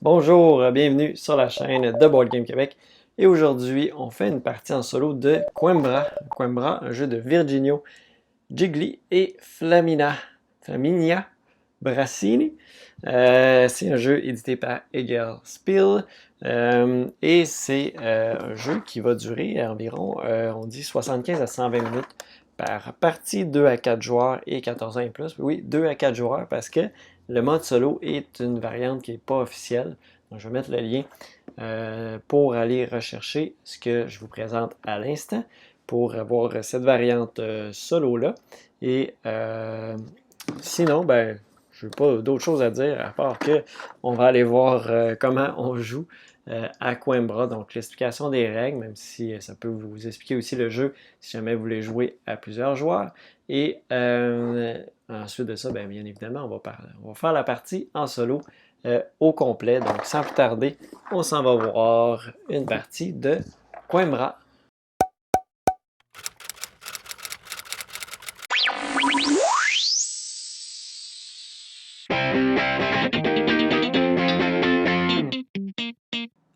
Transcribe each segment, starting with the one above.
Bonjour, bienvenue sur la chaîne de Board Game Québec. Et aujourd'hui, on fait une partie en solo de Coimbra. Coimbra, un jeu de Virginio Gigli et Flaminia Brassini. C'est un jeu édité par Egel Spiel. Et c'est un jeu qui va durer environ, on dit 75 à 120 minutes par partie, 2 à 4 joueurs et 14 ans et plus. Oui, 2 à 4 joueurs parce que le mode solo est une variante qui n'est pas officielle. Donc, je vais mettre le lien pour aller rechercher ce que je vous présente à l'instant pour avoir cette variante solo-là. Et sinon, ben, je n'ai pas d'autre chose à dire à part que on va aller voir comment on joue à Coimbra. Donc, l'explication des règles, même si ça peut vous expliquer aussi le jeu si jamais vous voulez jouer à plusieurs joueurs. Et ensuite de ça, bien évidemment, on va faire la partie en solo au complet. Donc, sans plus tarder, on s'en va voir une partie de Coimbra.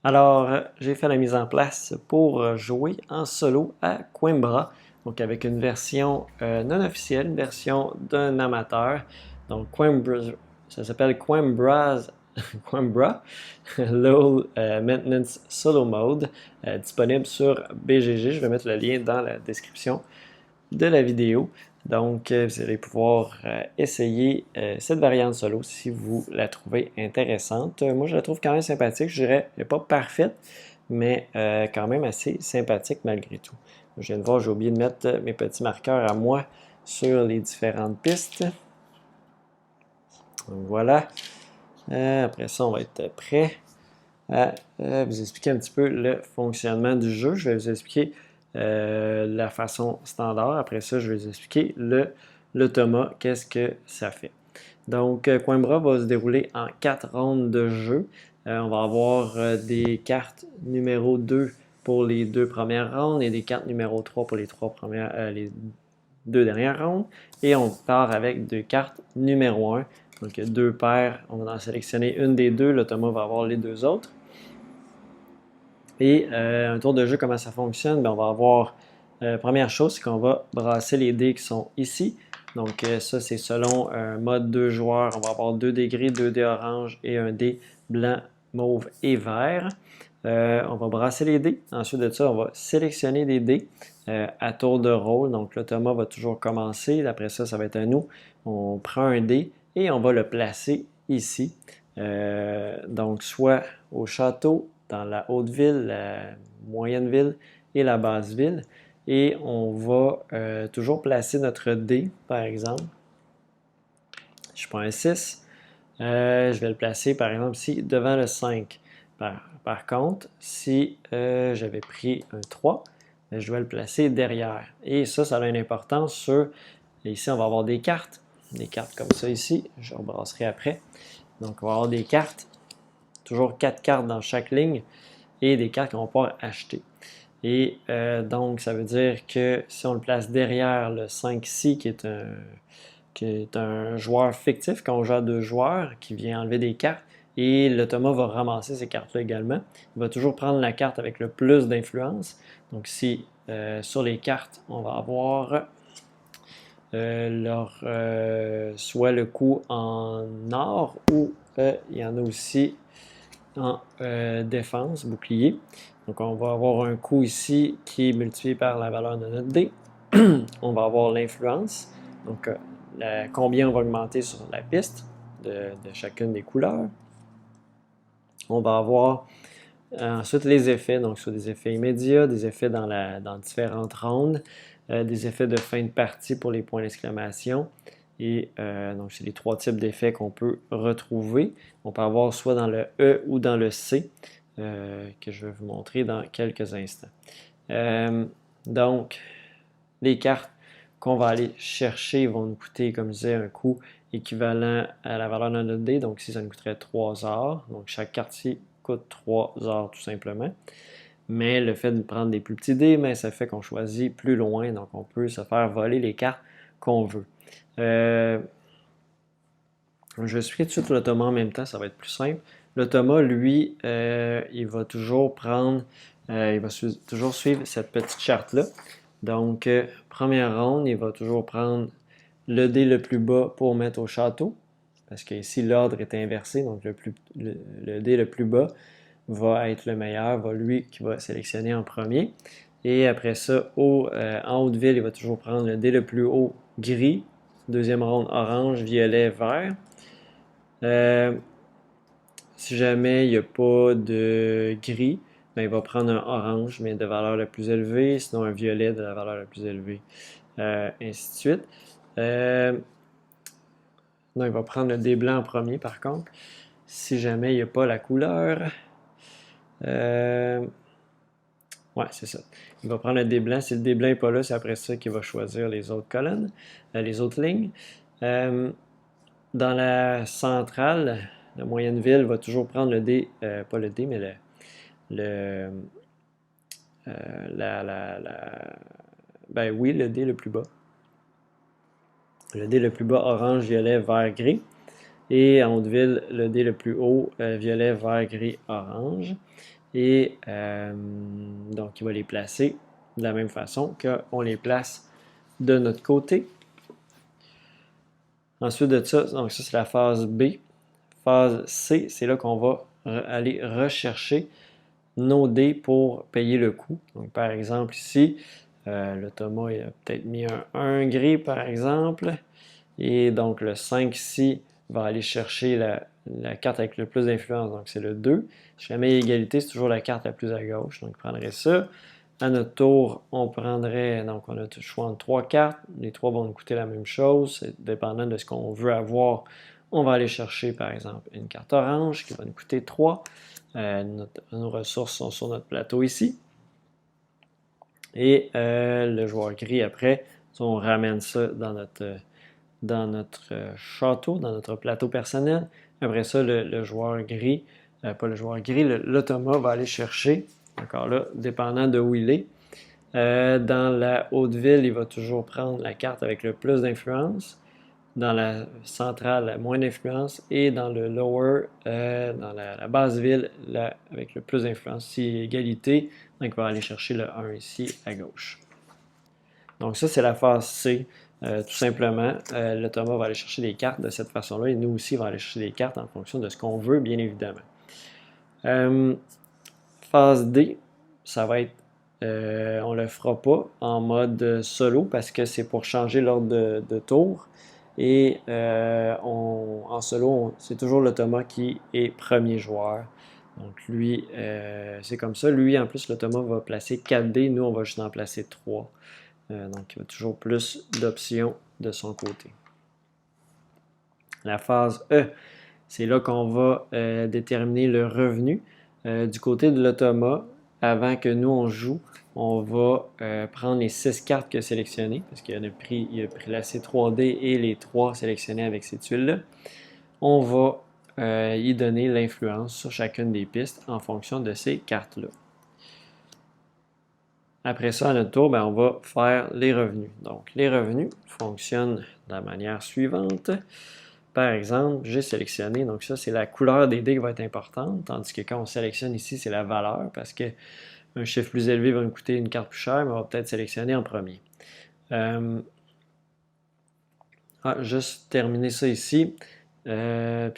Alors, j'ai fait la mise en place pour jouer en solo à Coimbra, donc avec une version non officielle, une version d'un amateur. Donc, ça s'appelle Coimbra's Coimbra Low Maintenance Solo Mode, disponible sur BGG. Je vais mettre le lien dans la description de la vidéo. Donc, vous allez pouvoir essayer cette variante solo si vous la trouvez intéressante. Moi, je la trouve quand même sympathique. Je dirais, elle n'est pas parfaite, mais quand même assez sympathique malgré tout. Je viens de voir, j'ai oublié de mettre mes petits marqueurs à moi sur les différentes pistes. Donc, voilà. Après ça, on va être prêt à vous expliquer un petit peu le fonctionnement du jeu. Je vais vous expliquer la façon standard. Après ça, je vais vous expliquer l'automa, qu'est-ce que ça fait. Donc, Coimbra va se dérouler en 4 rondes de jeu. On va avoir des cartes numéro 2 pour les 2 premières rondes et des cartes numéro 3 pour les 2 dernières rondes. Et on part avec 2 cartes numéro 1. Donc, 2 paires, on va en sélectionner une des deux. L'automa va avoir les 2 autres. Et un tour de jeu, comment ça fonctionne? Bien, on va avoir, première chose, c'est qu'on va brasser les dés qui sont ici. Donc ça, c'est selon un mode 2 joueurs. On va avoir 2 dés gris, 2 dés orange et un dé blanc, mauve et vert. On va brasser les dés. Ensuite de ça, on va sélectionner des dés à tour de rôle. Donc là, Thomas va toujours commencer. Après ça, ça va être à nous. On prend un dé et on va le placer ici. Donc soit au château, dans la haute ville, la moyenne ville et la basse ville. Et on va toujours placer notre dé, par exemple. Je prends un 6. Je vais le placer, par exemple, ici, devant le 5. Par contre, si j'avais pris un 3, je dois le placer derrière. Et ça a une importance sur... Ici, on va avoir des cartes comme ça ici. Je rebrasserai après. Donc, on va avoir des cartes. Toujours 4 cartes dans chaque ligne et des cartes qu'on va pouvoir acheter. Et donc, ça veut dire que si on le place derrière le 5-ci, qui est un joueur fictif, quand on joue à 2 joueurs, qui vient enlever des cartes, et l'automa va ramasser ces cartes-là également. Il va toujours prendre la carte avec le plus d'influence. Donc, si sur les cartes, on va avoir soit le coup en or ou il y en a aussi en défense, bouclier. Donc, on va avoir un coût ici qui est multiplié par la valeur de notre dé. On va avoir l'influence, donc combien on va augmenter sur la piste de chacune des couleurs. On va avoir ensuite les effets, donc soit des effets immédiats, des effets dans différentes rondes, des effets de fin de partie pour les points d'exclamation. Et donc, c'est les 3 types d'effets qu'on peut retrouver. On peut avoir soit dans le E ou dans le C, que je vais vous montrer dans quelques instants. Donc, les cartes qu'on va aller chercher vont nous coûter, comme je disais, un coût équivalent à la valeur de notre dé. Donc, ici, ça nous coûterait 3 heures. Donc, chaque carte ici coûte 3 heures tout simplement. Mais le fait de prendre des plus petits dés, mais ça fait qu'on choisit plus loin. Donc, on peut se faire voler les cartes qu'on veut. Je vais expliquer tout de suite l'automa en même temps, ça va être plus simple. L'automa, lui, il va toujours prendre, il va toujours suivre cette petite charte-là. Donc, première ronde, il va toujours prendre le dé le plus bas pour mettre au château. Parce que ici, l'ordre est inversé, donc le dé le plus bas va être le meilleur, va lui qui va sélectionner en premier. Et après ça, en haut de ville, il va toujours prendre le dé le plus haut gris. Deuxième ronde, orange, violet, vert. Si jamais il n'y a pas de gris, ben, il va prendre un orange, mais de valeur la plus élevée, sinon un violet de la valeur la plus élevée, ainsi de suite. Non, il va prendre le dé blanc en premier, par contre. Si jamais il n'y a pas la couleur, ouais, c'est ça. Il va prendre le dé blanc. Si le dé blanc n'est pas là, c'est après ça qu'il va choisir les autres colonnes, les autres lignes. Dans la centrale, la moyenne ville va toujours prendre le dé, pas le dé, mais ben oui, le dé le plus bas. Le dé le plus bas, orange, violet, vert, gris. Et en Haute-Ville, le dé le plus haut, violet, vert, gris, orange. Et donc, il va les placer de la même façon qu'on les place de notre côté. Ensuite de ça, donc ça c'est la phase B. Phase C, c'est là qu'on va aller rechercher nos dés pour payer le coût. Donc, par exemple, ici, le Thomas il a peut-être mis un 1 gris, par exemple. Et donc, le 5 ici va aller chercher la carte avec le plus d'influence. Donc, c'est le 2. Si jamais il y a égalité, c'est toujours la carte la plus à gauche. Donc, je prendrais ça. À notre tour, on prendrait, donc on a le choix entre 3 cartes. Les 3 vont nous coûter la même chose. Dépendant de ce qu'on veut avoir, on va aller chercher, par exemple, une carte orange qui va nous coûter 3. Nos ressources sont sur notre plateau ici. Et le joueur gris, après, on ramène ça dans notre château, dans notre plateau personnel. Après ça, le joueur gris, pas le joueur gris, l'automa va aller chercher, encore là, dépendant de où il est. Dans la haute ville, il va toujours prendre la carte avec le plus d'influence. Dans la centrale, la moins d'influence. Et dans le lower, dans la basse ville, avec le plus d'influence. Si égalité, donc il va aller chercher le 1 ici à gauche. Donc ça, c'est la phase C. Tout simplement, l'automa va aller chercher des cartes de cette façon-là et nous aussi, on va aller chercher des cartes en fonction de ce qu'on veut, bien évidemment. Phase D, ça va être, on ne le fera pas en mode solo parce que c'est pour changer l'ordre de tour. Et en solo, c'est toujours l'automa qui est premier joueur. Donc lui, c'est comme ça. Lui, en plus, l'automa va placer 4 dés. Nous, on va juste en placer 3. Donc, il y a toujours plus d'options de son côté. La phase E, c'est là qu'on va déterminer le revenu. Du côté de l'automa, avant que nous on joue, on va prendre les 6 cartes qu'il a sélectionnées, parce qu'il a placé 3 dés et les 3 sélectionnés avec ces tuiles-là. On va y donner l'influence sur chacune des pistes en fonction de ces cartes-là. Après ça, à notre tour, on va faire les revenus. Donc, les revenus fonctionnent de la manière suivante. Par exemple, j'ai sélectionné, donc ça, c'est la couleur des dés qui va être importante, tandis que quand on sélectionne ici, c'est la valeur, parce qu'un chiffre plus élevé va nous coûter une carte plus chère, mais on va peut-être sélectionner en premier. Juste terminer ça ici. Puis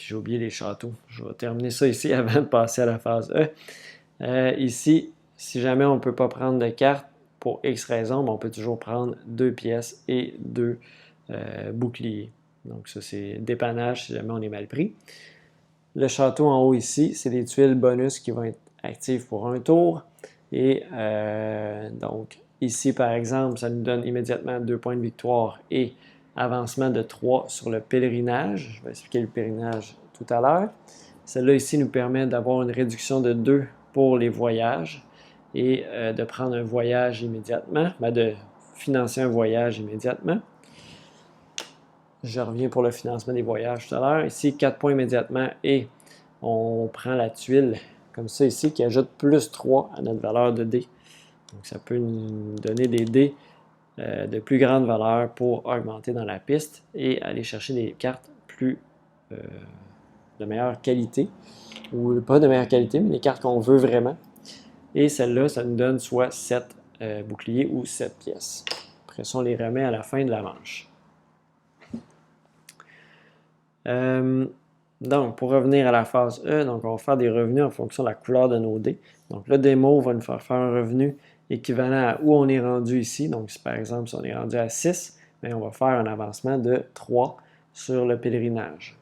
j'ai oublié les châteaux. Je vais terminer ça ici avant de passer à la phase E. Ici, si jamais on ne peut pas prendre de carte pour X raison, on peut toujours prendre 2 pièces et 2 boucliers. Donc ça, c'est dépannage si jamais on est mal pris. Le château en haut ici, c'est des tuiles bonus qui vont être actives pour un tour. Et donc ici, par exemple, ça nous donne immédiatement 2 points de victoire et avancement de 3 sur le pèlerinage. Je vais expliquer le pèlerinage tout à l'heure. Celle-là ici nous permet d'avoir une réduction de 2 pour les voyages et de prendre un voyage immédiatement, de financer un voyage immédiatement. Je reviens pour le financement des voyages tout à l'heure. Ici, 4 points immédiatement et on prend la tuile comme ça ici qui ajoute plus 3 à notre valeur de dés. Donc ça peut nous donner des dés de plus grande valeur pour augmenter dans la piste et aller chercher des cartes plus de meilleure qualité, ou pas de meilleure qualité, mais les cartes qu'on veut vraiment. Et celle-là, ça nous donne soit 7 boucliers ou 7 pièces. Après ça, on les remet à la fin de la manche. Donc, pour revenir à la phase E, donc on va faire des revenus en fonction de la couleur de nos dés. Donc, le démo va nous faire un revenu équivalent à où on est rendu ici. Donc, si par exemple, si on est rendu à 6, bien, on va faire un avancement de 3 sur le pèlerinage.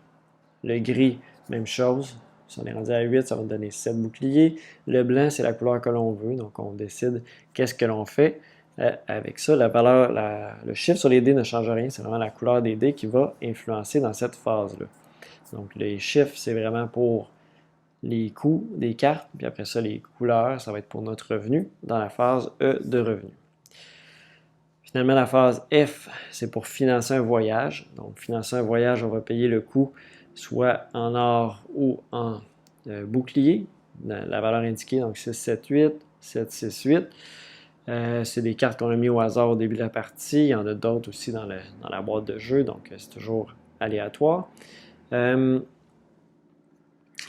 Le gris, même chose. Si on est rendu à 8, ça va nous donner 7 boucliers. Le blanc, c'est la couleur que l'on veut. Donc, on décide qu'est-ce que l'on fait. Avec ça, la valeur, le chiffre sur les dés ne change rien. C'est vraiment la couleur des dés qui va influencer dans cette phase-là. Donc, les chiffres, c'est vraiment pour les coûts des cartes. Puis après ça, les couleurs, ça va être pour notre revenu dans la phase E de revenu. Finalement, la phase F, c'est pour financer un voyage. Donc, financer un voyage, on va payer le coût soit en or ou en bouclier, la valeur indiquée, donc 6, 7, 8, 7, 6, 8. C'est des cartes qu'on a mis au hasard au début de la partie. Il y en a d'autres aussi dans la boîte de jeu, donc c'est toujours aléatoire.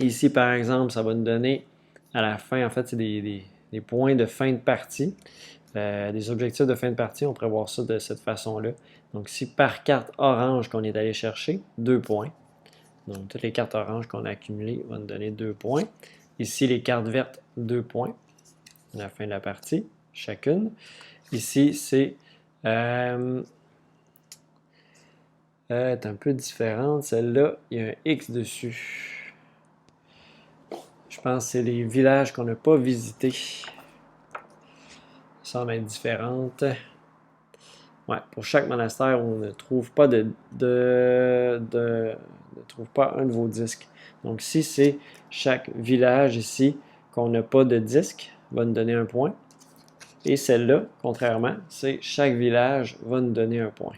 Ici, par exemple, ça va nous donner à la fin, en fait, c'est des points de fin de partie. Des objectifs de fin de partie, on pourrait voir ça de cette façon-là. Donc, si par carte orange qu'on est allé chercher, 2 points. Donc, toutes les cartes oranges qu'on a accumulées vont nous donner 2 points. Ici, les cartes vertes, 2 points à la fin de la partie, chacune. Ici, c'est un peu différente. Celle-là, il y a un X dessus. Je pense que c'est les villages qu'on n'a pas visités. Ça semble être différente. Ouais, pour chaque monastère, on ne trouve pas ne trouve pas un de vos disques. Donc, si c'est chaque village ici qu'on n'a pas de disque, va nous donner un point. Et celle-là, contrairement, c'est chaque village va nous donner un point.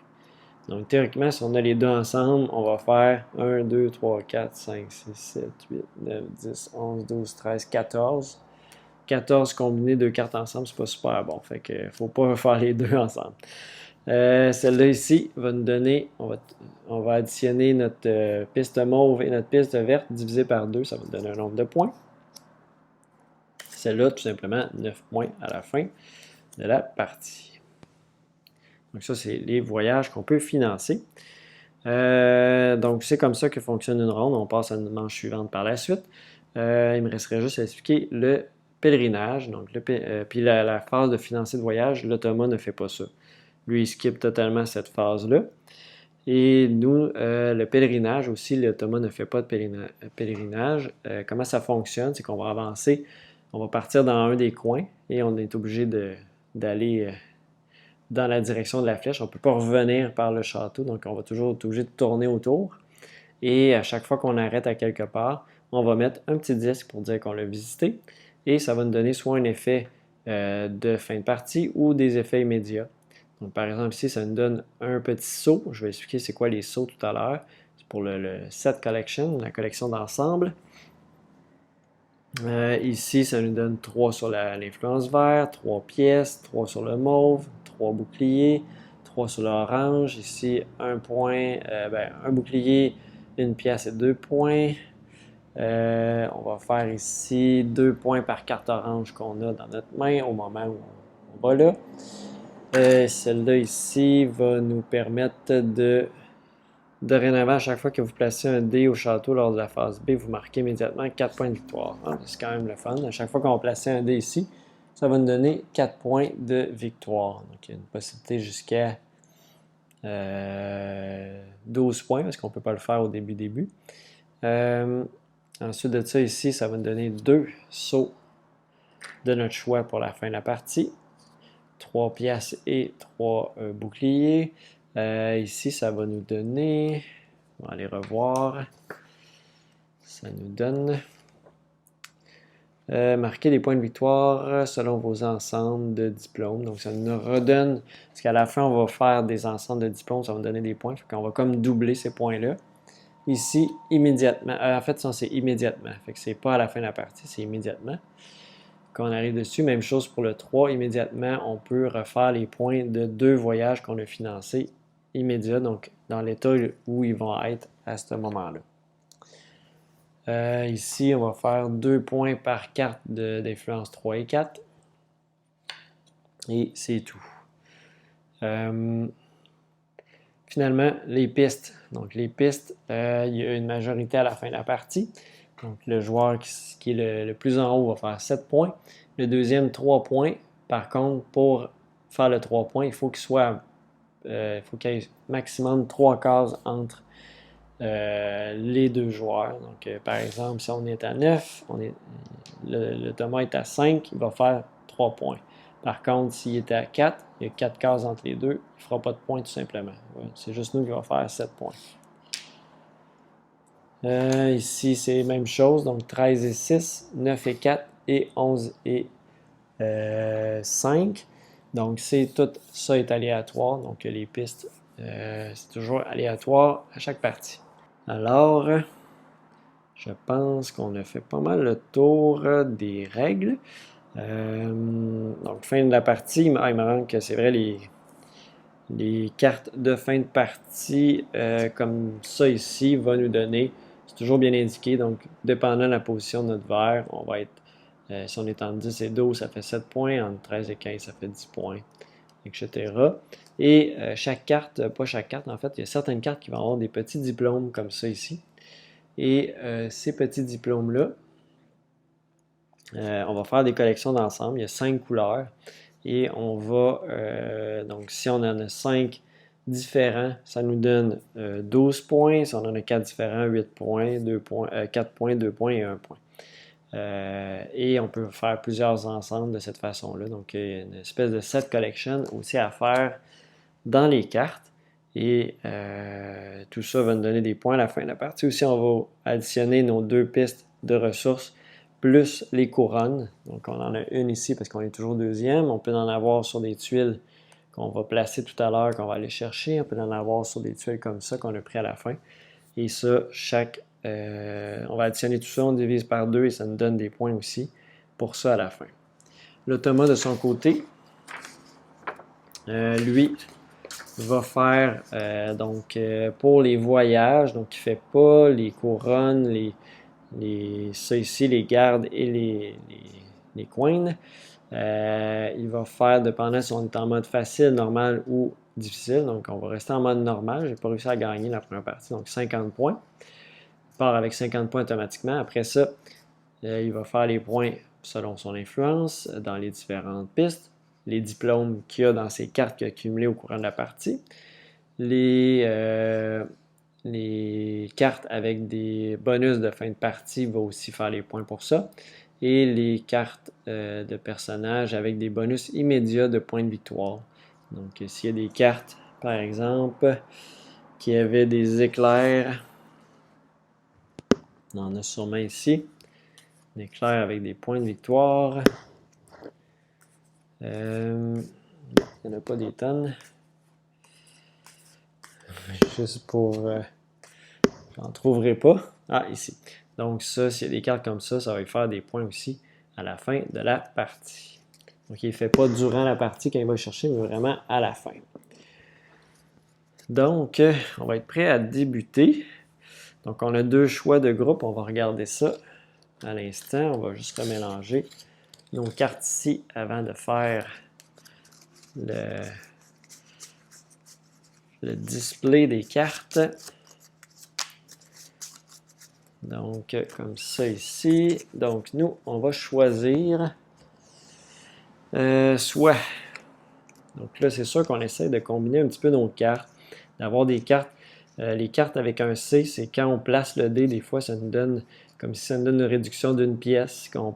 Donc, théoriquement, si on a les deux ensemble, on va faire 1, 2, 3, 4, 5, 6, 7, 8, 9, 10, 11, 12, 13, 14. 14 combinés deux cartes ensemble, c'est pas super bon. Fait que faut pas faire les deux ensemble. Celle-là ici va nous donner, on va additionner notre piste mauve et notre piste verte divisé par 2, ça va nous donner un nombre de points. Celle-là, tout simplement, 9 points à la fin de la partie. Donc ça, c'est les voyages qu'on peut financer. Donc c'est comme ça que fonctionne une ronde. On passe à une manche suivante par la suite. Il me resterait juste à expliquer le pèlerinage. Donc, puis la phase de financer de voyage, l'automa ne fait pas ça. Lui, il skip totalement cette phase-là. Et nous, le pèlerinage aussi, l'automa ne fait pas de pèlerinage. Comment ça fonctionne? C'est qu'on va avancer, on va partir dans un des coins et on est obligé d'aller dans la direction de la flèche. On ne peut pas revenir par le château, donc on va toujours être obligé de tourner autour. Et à chaque fois qu'on arrête à quelque part, on va mettre un petit disque pour dire qu'on l'a visité. Et ça va nous donner soit un effet de fin de partie ou des effets immédiats. Donc, par exemple, ici, ça nous donne un petit saut. Je vais expliquer c'est quoi les sauts tout à l'heure. C'est pour le set collection, la collection d'ensemble. Ici, ça nous donne 3 sur l'influence vert, 3 pièces, 3 sur le mauve, 3 boucliers, 3 sur l'orange. Ici, un point, un bouclier, une pièce et 2 points. On va faire ici 2 points par carte orange qu'on a dans notre main au moment où on va là. Celle-là ici va nous permettre dorénavant, à chaque fois que vous placez un dé au château lors de la phase B, vous marquez immédiatement 4 points de victoire. C'est quand même le fun. À chaque fois qu'on va placer un dé ici, ça va nous donner 4 points de victoire. Donc, il y a une possibilité jusqu'à 12 points, parce qu'on ne peut pas le faire au début. Ensuite de ça, ici, ça va nous donner 2 sauts de notre choix pour la fin de la partie. 3 pièces et 3 boucliers. Ici, ça va nous donner, on va aller revoir, ça nous donne marquer des points de victoire selon vos ensembles de diplômes. Donc, ça nous redonne, parce qu'à la fin, on va faire des ensembles de diplômes, ça va nous donner des points. Fait qu'on va comme doubler ces points-là. Ici, immédiatement. En fait, ça, c'est immédiatement. Fait que c'est pas à la fin de la partie, c'est immédiatement. Quand on arrive dessus, même chose pour le 3, immédiatement, on peut refaire les points de 2 voyages qu'on a financés immédiats, donc dans l'état où ils vont être à ce moment-là. Ici, on va faire 2 points par carte d'influence 3 et 4. Et c'est tout. Finalement, les pistes. Donc, les pistes, il y a une majorité à la fin de la partie. Donc, le joueur qui est le plus en haut va faire 7 points. Le deuxième, 3 points. Par contre, pour faire le 3 points, il faut qu'il y ait maximum 3 cases entre les deux joueurs. Donc, par exemple, si on est à 9, le Thomas est à 5, il va faire 3 points. Par contre, s'il est à 4, il y a 4 cases entre les deux, il ne fera pas de points tout simplement. Ouais, c'est juste nous qui va faire 7 points. Ici, c'est la même chose. Donc, 13 et 6, 9 et 4 et 11 et 5. Donc, tout ça est aléatoire. Donc, les pistes, c'est toujours aléatoire à chaque partie. Alors, je pense qu'on a fait pas mal le tour des règles. Donc, fin de la partie, il me manque, c'est vrai, les cartes de fin de partie, comme ça ici, va nous donner, c'est toujours bien indiqué, donc dépendant de la position de notre verre, on va être, si on est entre 10 et 12, ça fait 7 points, entre 13 et 15, ça fait 10 points, etc. Et chaque carte, pas chaque carte, en fait, il y a certaines cartes qui vont avoir des petits diplômes comme ça ici. Et ces petits diplômes-là, on va faire des collections d'ensemble. Il y a 5 couleurs. Et on va, donc si on en a 5 différents, ça nous donne 12 points. Si on en a 4 différents, 8 points, 4 points, 2 points et 1 point. Et on peut faire plusieurs ensembles de cette façon-là. Donc, il y a une espèce de set collection aussi à faire dans les cartes. Et tout ça va nous donner des points à la fin de la partie. Aussi, on va additionner nos 2 pistes de ressources plus les couronnes. Donc, on en a une ici parce qu'on est toujours deuxième. On peut en avoir sur des tuiles qu'on va placer tout à l'heure, qu'on va aller chercher. On peut en avoir sur des tuiles comme ça qu'on a pris à la fin. Et ça, on va additionner tout ça, on divise par 2 et ça nous donne des points aussi pour ça à la fin. Le Thomas, de son côté, lui, va faire pour les voyages, donc il ne fait pas les couronnes, ça ici, les gardes et les coins. Il va faire, dépendant si on est en mode facile, normal ou difficile. Donc, on va rester en mode normal. Je n'ai pas réussi à gagner la première partie, donc 50 points. Il part avec 50 points automatiquement. Après ça, il va faire les points selon son influence dans les différentes pistes, les diplômes qu'il y a dans ses cartes qu'il a accumulées au courant de la partie, les cartes avec des bonus de fin de partie, il va aussi faire les points pour ça. Et les cartes de personnages avec des bonus immédiats de points de victoire. Donc, s'il y a des cartes, par exemple, qui avaient des éclairs, on en a sûrement ici, un éclair avec des points de victoire. Il n'y en a pas des tonnes. Juste pour... j'en trouverai pas. Ah, ici. Donc ça, s'il y a des cartes comme ça va lui faire des points aussi à la fin de la partie. Donc il ne fait pas durant la partie quand il va chercher, mais vraiment à la fin. Donc, on va être prêt à débuter. Donc on a 2 choix de groupe. On va regarder ça à l'instant. On va juste remélanger nos cartes ici avant de faire le display des cartes. Donc, comme ça ici. Donc, nous, on va choisir soit. Donc là, c'est sûr qu'on essaie de combiner un petit peu nos cartes, d'avoir des cartes. Les cartes avec un C, c'est quand on place le dé, des fois, ça nous donne, comme si ça nous donne une réduction d'une pièce, qu'on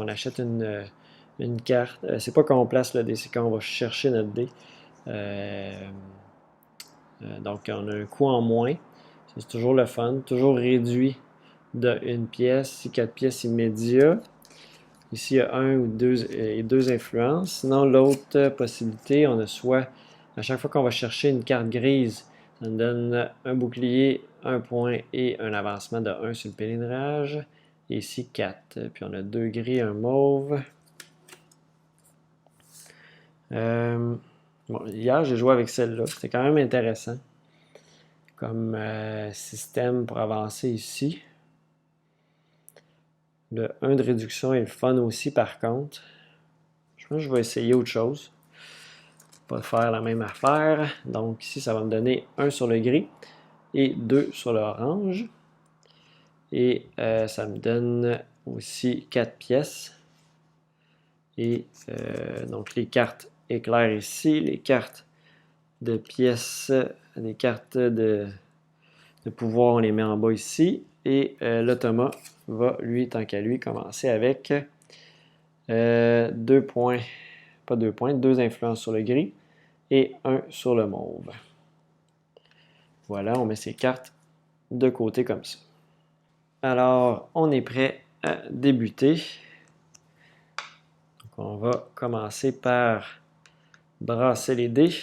achète une carte. C'est pas quand on place le dé, c'est quand on va chercher notre dé. Donc, on a un coût en moins. C'est toujours le fun, toujours réduit d'une pièce, si 4 pièces immédiats. Ici, il y a 1 ou 2 influences. Sinon, l'autre possibilité, on a soit, à chaque fois qu'on va chercher une carte grise, ça nous donne un bouclier, 1 point et un avancement de 1 sur le pèlerinage. Et ici, 4. Puis on a 2 gris, un mauve. Bon, hier, j'ai joué avec celle-là. C'était quand même intéressant comme système pour avancer ici. Le 1 de réduction est le fun aussi, par contre. Je pense que je vais essayer autre chose. Pas faire la même affaire. Donc ici, ça va me donner 1 sur le gris et 2 sur l'orange. Et ça me donne aussi 4 pièces. Et donc les cartes éclairs ici, les cartes de pièces, les cartes de pouvoir, on les met en bas ici. Et l'automa va, lui, tant qu'à lui, commencer avec 2 points, pas 2 points, 2 influences sur le gris et 1 sur le mauve. Voilà, on met ces cartes de côté comme ça. Alors, on est prêt à débuter. Donc, on va commencer par brasser les dés.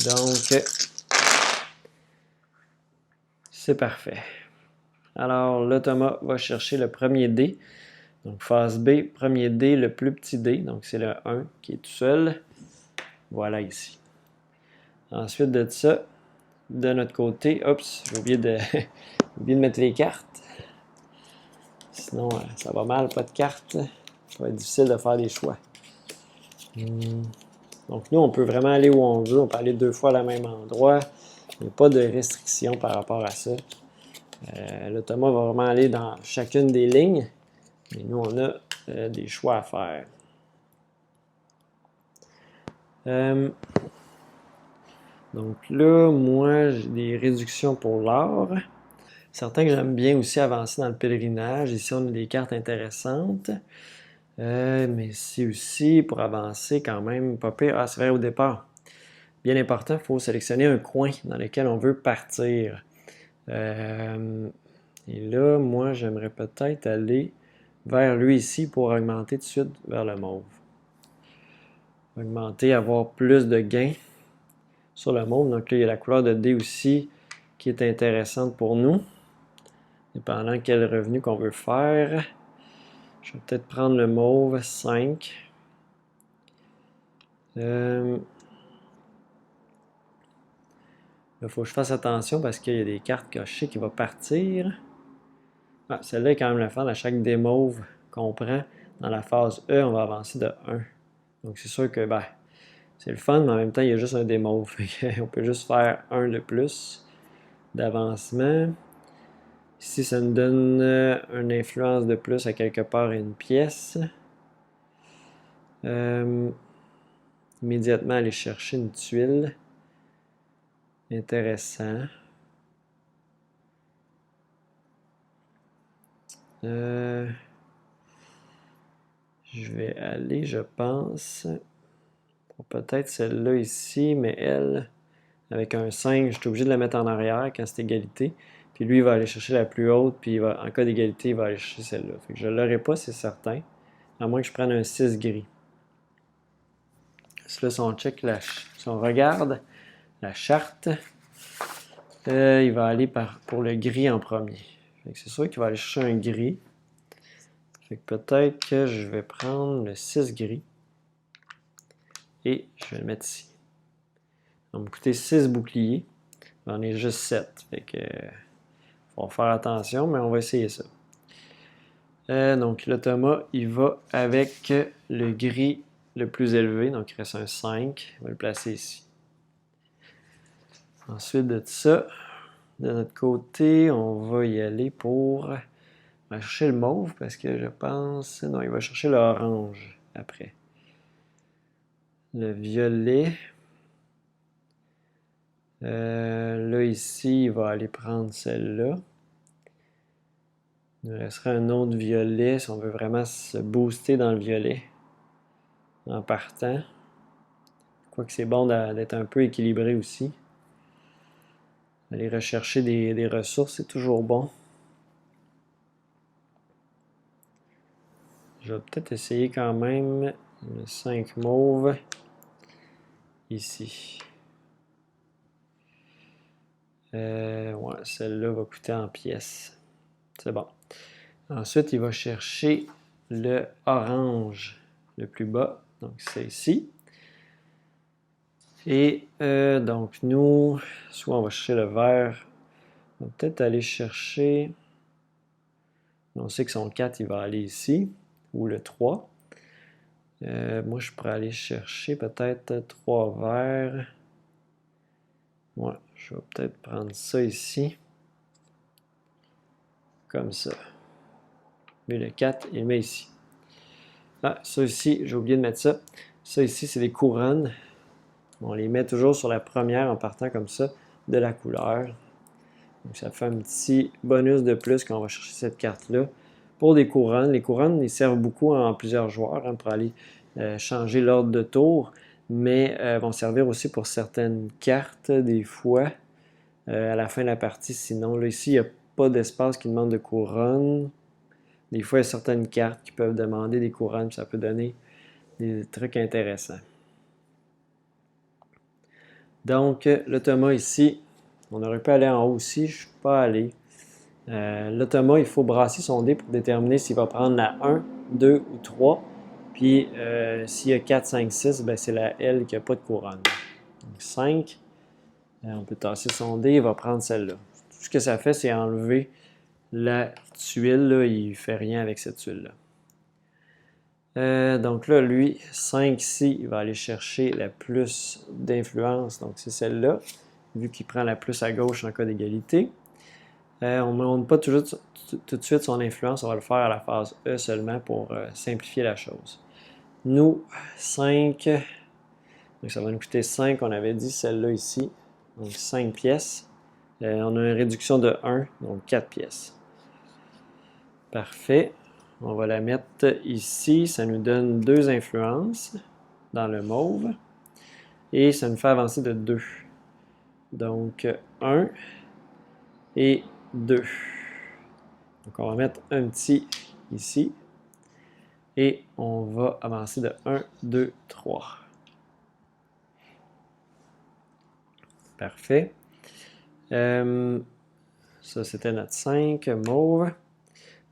Donc, c'est parfait. Alors, l'automa va chercher le premier dé. Donc, phase B, premier dé, le plus petit dé. Donc, c'est le 1 qui est tout seul. Voilà ici. Ensuite de ça, de notre côté, oups, j'ai oublié de mettre les cartes. Sinon, ça va mal, pas de cartes. Ça va être difficile de faire des choix. Donc, nous, on peut vraiment aller où on veut. On peut aller 2 fois à même endroit. Il n'y a pas de restriction par rapport à ça. L'automa va vraiment aller dans chacune des lignes. Mais nous, on a des choix à faire. Donc là, moi, j'ai des réductions pour l'or. Certains que j'aime bien aussi avancer dans le pèlerinage. Ici, on a des cartes intéressantes. Mais c'est aussi pour avancer quand même pas pire. Ah, c'est vrai au départ. Bien important, il faut sélectionner un coin dans lequel on veut partir. Et là, moi, j'aimerais peut-être aller vers lui ici pour augmenter tout de suite vers le mauve. Augmenter, avoir plus de gains sur le mauve. Donc là, il y a la couleur de dé aussi qui est intéressante pour nous. Dépendant quel revenu qu'on veut faire. Je vais peut-être prendre le mauve 5. Il faut que je fasse attention parce qu'il y a des cartes que je sais qui vont partir. Ah, celle-là est quand même le fun. À chaque dé mauve qu'on prend dans la phase E, on va avancer de 1. Donc c'est sûr que c'est le fun, mais en même temps, il y a juste un dé mauve. On peut juste faire 1 de plus d'avancement. Ici, ça nous donne une influence de plus à quelque part et une pièce. Immédiatement, aller chercher une tuile. Intéressant. Je vais aller, je pense, pour peut-être celle-là ici, mais elle, avec un 5, je suis obligé de la mettre en arrière quand c'est égalité. Puis lui, il va aller chercher la plus haute, puis en cas d'égalité, il va aller chercher celle-là. Fait que je ne l'aurai pas, c'est certain, à moins que je prenne un 6 gris. Là, si on regarde la charte, il va aller pour le gris en premier. C'est sûr qu'il va aller chercher un gris. Fait que peut-être que je vais prendre le 6 gris. Et je vais le mettre ici. Ça va me coûter 6 boucliers. J'en ai juste 7. Fait que faut faire attention, mais on va essayer ça. Donc l'automa, il va avec le gris le plus élevé. Donc il reste un 5. On va le placer ici. Ensuite de ça, de notre côté, on va y aller pour... On va chercher le mauve parce que je pense... Non, il va chercher l'orange après. Le violet. Là, ici, il va aller prendre celle-là. Il nous resterait un autre violet si on veut vraiment se booster dans le violet en partant. Quoique c'est bon d'être un peu équilibré aussi. Aller rechercher des ressources, c'est toujours bon. Je vais peut-être essayer quand même le 5 mauve ici. Ouais, celle-là va coûter en pièces. C'est bon. Ensuite, il va chercher le orange le plus bas. Donc, c'est ici. Et donc, nous, soit on va chercher le vert On va peut-être aller chercher... On sait que son 4, il va aller ici, ou le 3. Moi, je pourrais aller chercher peut-être 3 verts. Ouais, je vais peut-être prendre ça ici. Comme ça. Mais le 4, il le met ici. Ah, ça ici, j'ai oublié de mettre ça. Ça ici, c'est des couronnes. On les met toujours sur la première en partant comme ça de la couleur. Donc, ça fait un petit bonus de plus quand on va chercher cette carte-là. Pour des couronnes, les couronnes, ils servent beaucoup en plusieurs joueurs pour aller changer l'ordre de tour, mais vont servir aussi pour certaines cartes, des fois, à la fin de la partie. Sinon, là, ici, il n'y a pas d'espace qui demande de couronne. Des fois, il y a certaines cartes qui peuvent demander des couronnes, ça peut donner des trucs intéressants. Donc, l'automa ici, on aurait pu aller en haut aussi, je ne suis pas allé. L'automa, il faut brasser son dé pour déterminer s'il va prendre la 1, 2 ou 3. Puis, s'il y a 4, 5, 6, ben c'est la L qui n'a pas de couronne. Donc, 5, on peut tasser son dé, il va prendre celle-là. Tout ce que ça fait, c'est enlever la tuile. Là, il ne fait rien avec cette tuile-là. Donc là, lui, 5 ici, il va aller chercher la plus d'influence. Donc, c'est celle-là, vu qu'il prend la plus à gauche en cas d'égalité. On ne montre pas tout de suite son influence, on va le faire à la phase E seulement pour simplifier la chose. Nous, 5, donc ça va nous coûter 5, on avait dit celle-là ici, donc 5 pièces. On a une réduction de 1, donc 4 pièces. Parfait. On va la mettre ici, ça nous donne 2 influences dans le mauve. Et ça nous fait avancer de 2. Donc 1 et 2. Donc on va mettre un petit ici. Et on va avancer de 1, 2, 3. Parfait. Ça, c'était notre 5 mauve.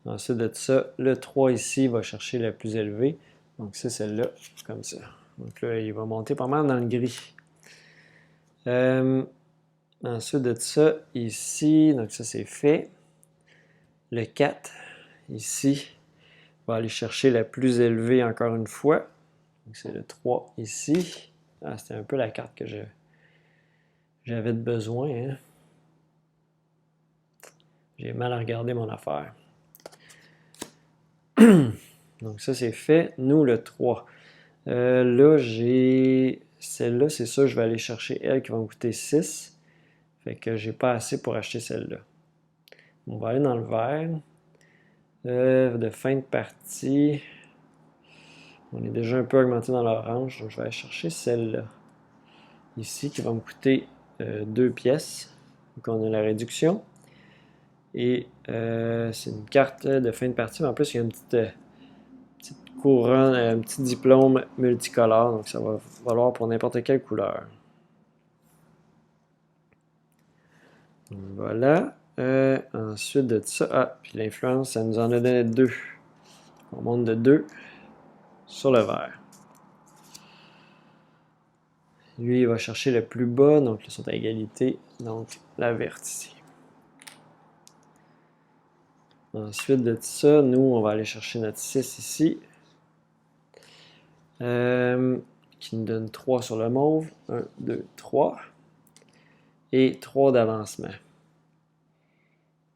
Ensuite de ça, le 3 ici va chercher la plus élevée. Donc, c'est celle-là, comme ça. Donc là, il va monter pas mal dans le gris. Ensuite de ça, ici, donc ça, c'est fait. Le 4, ici, va aller chercher la plus élevée encore une fois. Donc, c'est le 3 ici. Ah, c'était un peu la carte que j'avais de besoin. Hein? J'ai mal à regarder mon affaire. Donc ça, c'est fait. Nous, le 3. Là, j'ai... Celle-là, c'est ça, je vais aller chercher elle qui va me coûter 6. Fait que j'ai pas assez pour acheter celle-là. On va aller dans le vert. De fin de partie. On est déjà un peu augmenté dans l'orange, donc je vais aller chercher celle-là. Ici, qui va me coûter 2 pièces. Donc on a la réduction. Et c'est une carte de fin de partie. Mais en plus, il y a une petite couronne, un petit diplôme multicolore. Donc ça va valoir pour n'importe quelle couleur. Donc, voilà. Ensuite de ça, ah, puis l'influence, ça nous en a donné 2. On monte de 2 sur le vert. Lui, il va chercher le plus bas, donc ils sont à égalité, donc la verte ici. Ensuite de ça, nous, on va aller chercher notre 6 ici, qui nous donne 3 sur le mauve. 1, 2, 3. Et 3 d'avancement.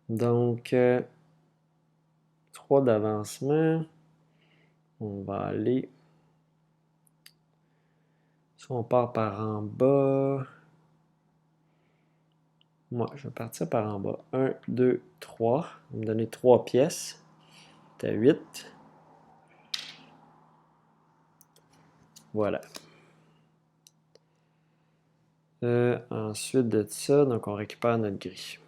Donc, 3 d'avancement. On va aller... Soit on part par en bas. Moi, je vais partir par en bas. 1, 2, 3. On va me donner 3 pièces. C'est à 8. Voilà. Ensuite de ça, donc on récupère notre gris.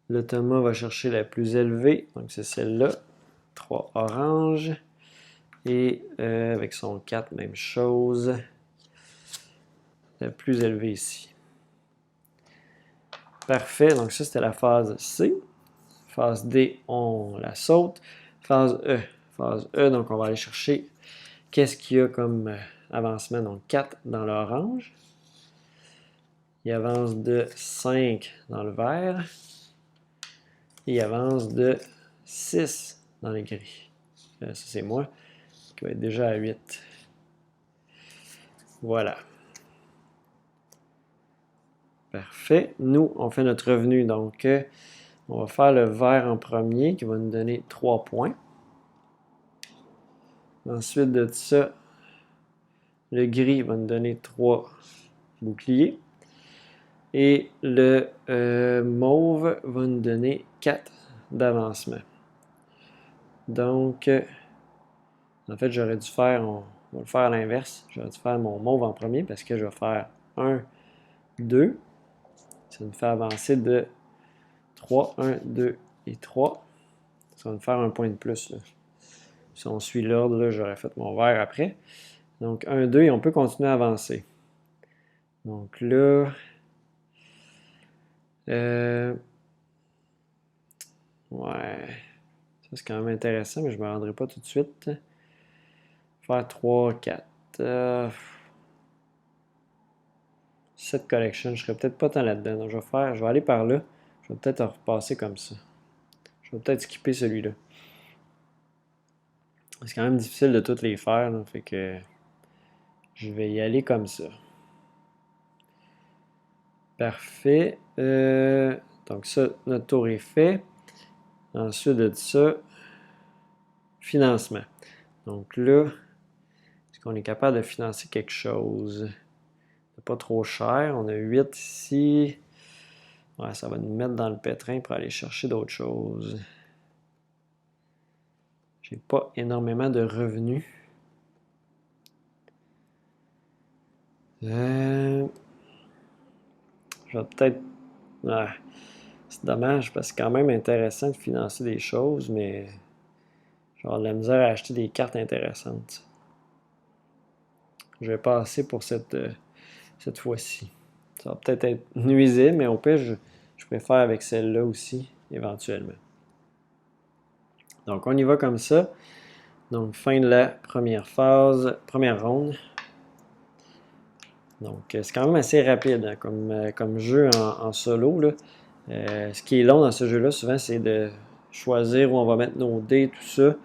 L'automa va chercher la plus élevée. Donc c'est celle-là. 3 oranges. Et avec son 4, même chose. La plus élevée ici. Parfait, donc ça c'était la phase C. Phase D, on la saute. Phase E. Phase E, donc on va aller chercher qu'est-ce qu'il y a comme avancement. Donc 4 dans l'orange. Il avance de 5 dans le vert. Et il avance de 6 dans le gris. Ça, c'est moi, qui va être déjà à 8. Voilà. Parfait. Nous, on fait notre revenu. Donc, on va faire le vert en premier, qui va nous donner 3 points. Ensuite de ça, le gris va nous donner 3 boucliers. Et le mauve va nous donner 4 d'avancement. Donc, en fait, j'aurais dû faire, on va le faire à l'inverse. J'aurais dû faire mon mauve en premier parce que je vais faire 1, 2. Ça me fait avancer de 3, 1, 2 et 3. Ça va me faire un point de plus, là. Si on suit l'ordre, j'aurais fait mon vert après. Donc 1, 2 et on peut continuer à avancer. Donc là, ouais, ça c'est quand même intéressant, mais je ne me rendrai pas tout de suite. Faire 3, 4. 7 collections, je serais peut-être pas tant là-dedans. Donc je vais aller par là. Je vais peut-être repasser comme ça. Je vais peut-être skipper celui-là. C'est quand même difficile de toutes les faire, là, fait que je vais y aller comme ça. Parfait. Donc ça, notre tour est fait. Ensuite de ça, financement. Donc là, est-ce qu'on est capable de financer quelque chose? Pas trop cher. On a 8 ici. Ouais, ça va nous mettre dans le pétrin pour aller chercher d'autres choses. J'ai pas énormément de revenus. Je vais peut-être... Ouais, c'est dommage parce que c'est quand même intéressant de financer des choses, mais je vais avoir de la misère à acheter des cartes intéressantes. Je vais passer pour cette fois-ci. Ça va peut-être être nuisible, mais au pire, je préfère avec celle-là aussi, éventuellement. Donc, on y va comme ça. Donc, fin de la première phase, première ronde. Donc, c'est quand même assez rapide hein, comme jeu en solo, là. Ce qui est long dans ce jeu-là, souvent, c'est de choisir où on va mettre nos dés, tout ça.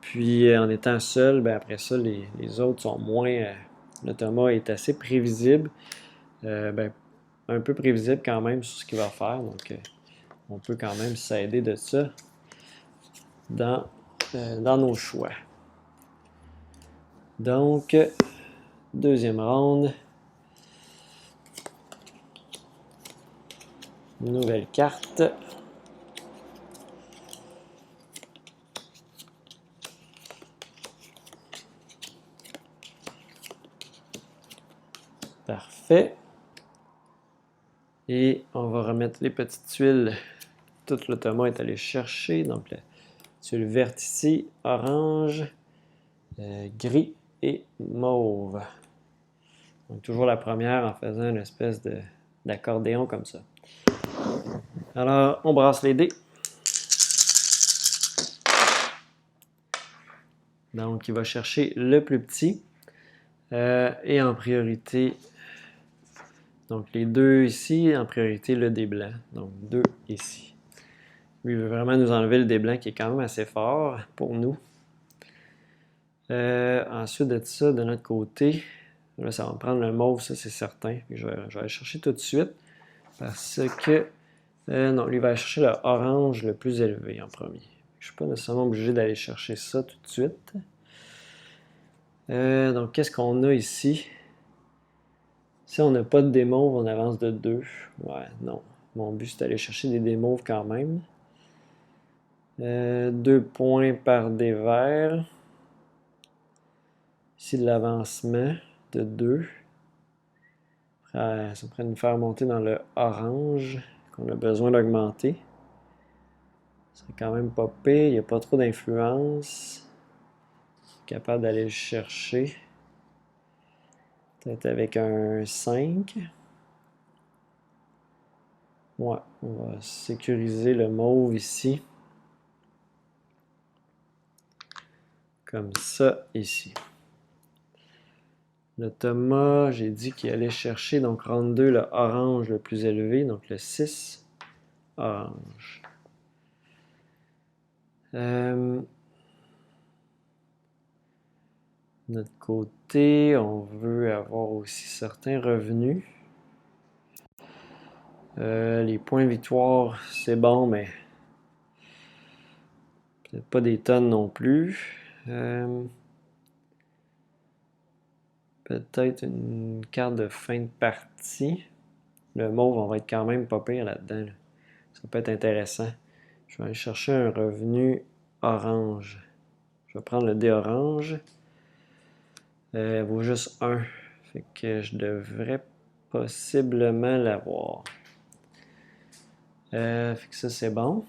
Puis, en étant seul, ben, après ça, les autres sont moins... l'automa est assez prévisible. Ben, un peu prévisible quand même sur ce qu'il va faire. Donc, on peut quand même s'aider de ça dans nos choix. Donc, deuxième round. Nouvelle carte. Parfait. Et on va remettre les petites tuiles. Tout l'automa est allé chercher. Donc, la tuile verte ici, orange, gris et mauve. Donc, toujours la première en faisant une espèce d'accordéon comme ça. Alors, on brasse les dés. Donc, il va chercher le plus petit. Et en priorité, donc les deux ici, en priorité le dé blanc. Donc 2 ici. Lui, il veut vraiment nous enlever le dé blanc qui est quand même assez fort pour nous. Ensuite de ça, de notre côté, là, ça va me prendre le mauve, ça c'est certain. Je vais aller chercher tout de suite parce que, non, lui va aller chercher le orange le plus élevé en premier. Je ne suis pas nécessairement obligé d'aller chercher ça tout de suite. Donc, qu'est-ce qu'on a ici? Si on n'a pas de démauve, on avance de 2. Ouais, non. Mon but, c'est d'aller chercher des démauves quand même. 2 points par dé vert. Ici, de l'avancement de 2. Ça pourrait nous faire monter dans le orange qu'on a besoin d'augmenter. C'est quand même pas pire. Il n'y a pas trop d'influence. Capable d'aller le chercher. Peut-être avec un 5. Ouais, on va sécuriser le mauve ici. Comme ça, ici. Le Thomas, j'ai dit qu'il allait chercher, donc round 2, le orange le plus élevé, donc le 6, orange. De notre côté, on veut avoir aussi certains revenus. Les points victoire, c'est bon, mais peut-être pas des tonnes non plus. Peut-être une carte de fin de partie. Le mauve, on va être quand même pas pire là-dedans. Là. Ça peut être intéressant. Je vais aller chercher un revenu orange. Je vais prendre le dé orange. Il vaut juste 1. Fait que je devrais possiblement l'avoir. Fait que ça, c'est bon.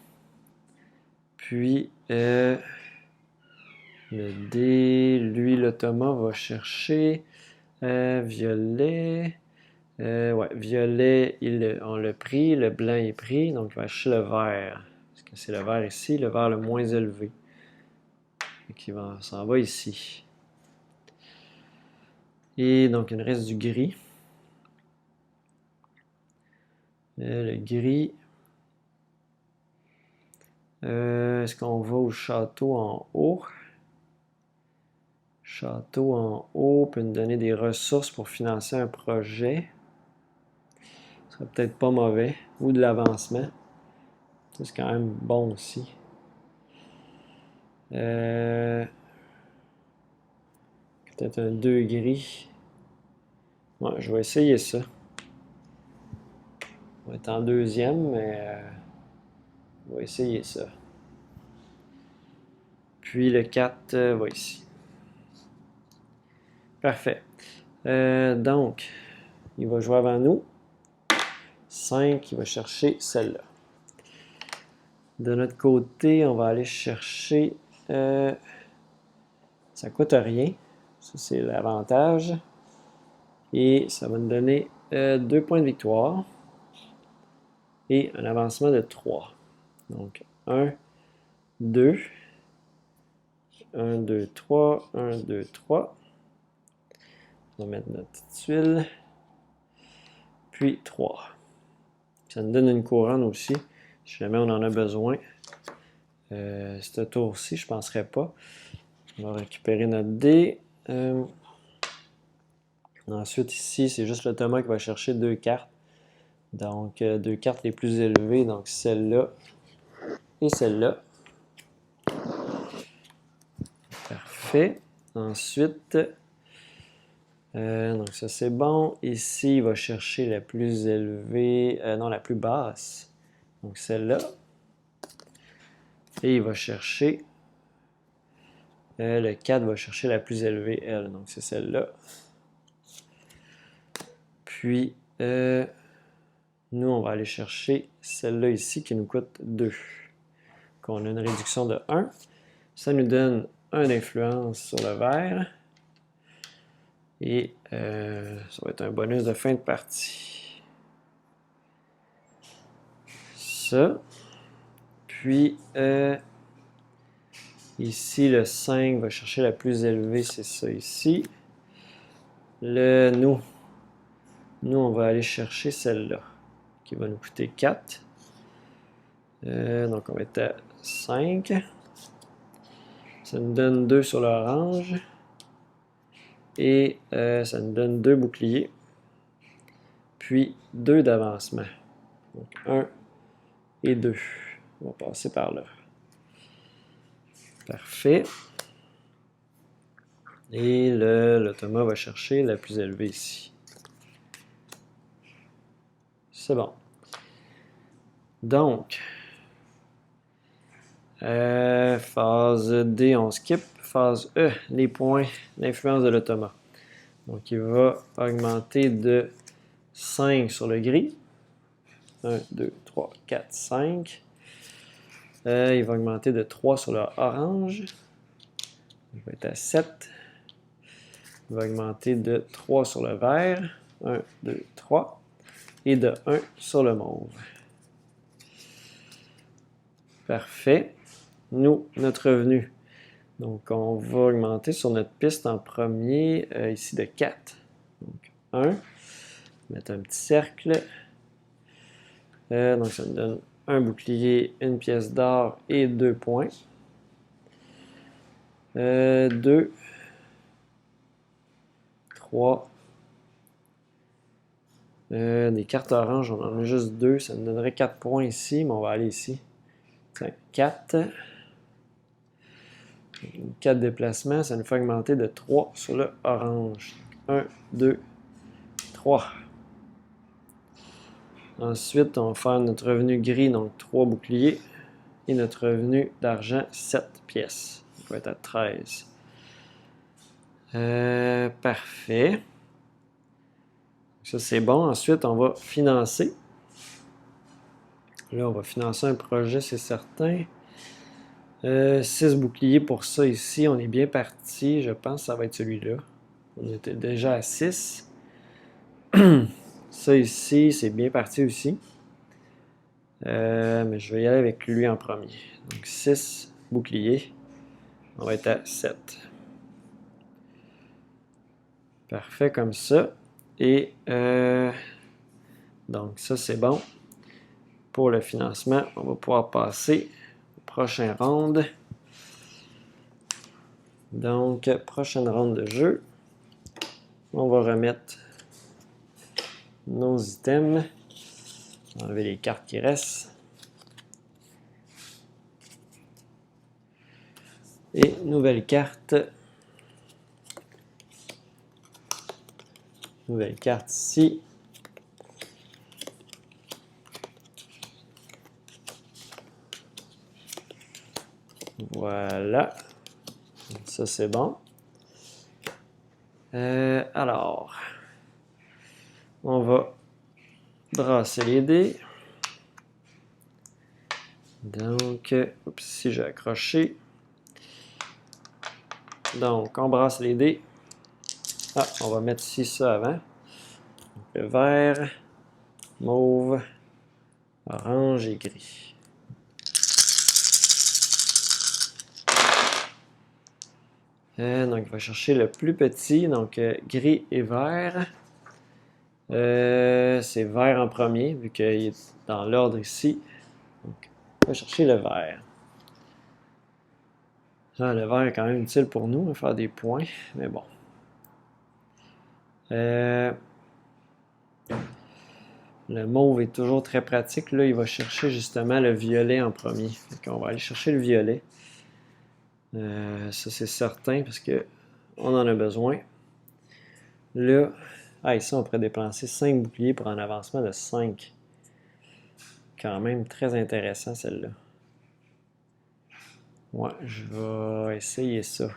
Puis, le dé, lui, le Thomas va chercher violet. Ouais, violet, on l'a pris. Le blanc est pris. Donc, il va chercher le vert. Parce que c'est le vert ici, le vert le moins élevé. Fait s'en va ici. Et donc, il nous reste du gris. Le gris. Est-ce qu'on va au château en haut? Château en haut peut nous donner des ressources pour financer un projet. Ce serait peut-être pas mauvais. Ou de l'avancement. Ça, c'est quand même bon aussi. Peut-être un 2 gris. Ouais, je vais essayer ça. On va être en deuxième, mais on va essayer ça. Puis le 4 va ici. Parfait. Donc, il va jouer avant nous. 5, il va chercher celle-là. De notre côté, on va aller chercher... ça coûte rien. Ça, c'est l'avantage. Et ça va nous donner 2 points de victoire. Et un avancement de 3. Donc, 1, 2. 1, 2, 3. 1, 2, 3. On va mettre notre petite tuile. Puis 3. Ça nous donne une couronne aussi, si jamais on en a besoin. Ce tour-ci, je ne penserais pas. On va récupérer notre dé. Ensuite, ici, c'est juste le Thomas qui va chercher 2 cartes. Donc, 2 cartes les plus élevées. Donc, celle-là et celle-là. Parfait. Ensuite, donc ça c'est bon. Ici, il va chercher la plus élevée, non, la plus basse. Donc, celle-là. Et il va chercher, le 4 va chercher la plus élevée, elle. Donc, c'est celle-là. Puis, nous, on va aller chercher celle-là ici qui nous coûte 2. Donc, on a une réduction de 1. Ça nous donne 1 d'influence sur le vert. Et ça va être un bonus de fin de partie. Ça. Puis, ici, le 5 va chercher la plus élevée, c'est ça ici. Nous, on va aller chercher celle-là, qui va nous coûter 4. Donc, on va être à 5. Ça nous donne 2 sur l'orange. Et ça nous donne 2 boucliers. Puis 2 d'avancement. Donc 1 et 2. On va passer par là. Parfait. Et le Thomas va chercher la plus élevée ici. C'est bon. Donc, phase D, on skip. Phase E, les points d'influence de le Thomas. Donc, il va augmenter de 5 sur le gris. 1, 2, 3, 4, 5. Il va augmenter de 3 sur le orange. Il va être à 7. Il va augmenter de 3 sur le vert. 1, 2, 3. Et de 1 sur le mauve. Parfait. Nous, notre revenu. Donc, on va augmenter sur notre piste en premier, ici de 4. Donc, 1. Mettre un petit cercle. Donc, ça me donne un bouclier, une pièce d'or et 2 points. 2. 3. Des cartes oranges, on en a juste 2. Ça me donnerait 4 points ici, mais on va aller ici. 4. 4 déplacements, ça nous fait augmenter de 3 sur le orange. 1, 2, 3. Ensuite, on va faire notre revenu gris, donc 3 boucliers. Et notre revenu d'argent, 7 pièces. On va être à 13. Parfait. Ça, c'est bon. Ensuite, on va financer. Là, on va financer un projet, c'est certain. 6 boucliers pour ça ici. On est bien parti. Je pense que ça va être celui-là. On était déjà à 6. Ça ici, c'est bien parti aussi. Mais je vais y aller avec lui en premier. Donc 6 boucliers. On va être à 7. Parfait comme ça. Et donc ça, c'est bon. Pour le financement, on va pouvoir passer au prochain round. Donc, prochaine ronde de jeu. On va remettre nos items. Enlever les cartes qui restent. Et nouvelle carte. Nouvelle carte ici. Voilà. Ça, c'est bon. Alors, on va brasser les dés. Donc, oups, si j'ai accroché. Donc, on brasse les dés. Ah, on va mettre ici ça avant. Donc, le vert, mauve, orange et gris. Donc, il va chercher le plus petit, donc gris et vert. C'est vert en premier, vu qu'il est dans l'ordre ici. Donc, on va chercher le vert. Ah, le vert est quand même utile pour nous, on va faire des points, mais bon. Le mauve est toujours très pratique. Là, il va chercher justement le violet en premier. Donc, on va aller chercher le violet. Ça, c'est certain parce que on en a besoin. Là, ici, on pourrait dépenser 5 boucliers pour un avancement de 5. Quand même très intéressant, celle-là. Ouais, je vais essayer ça.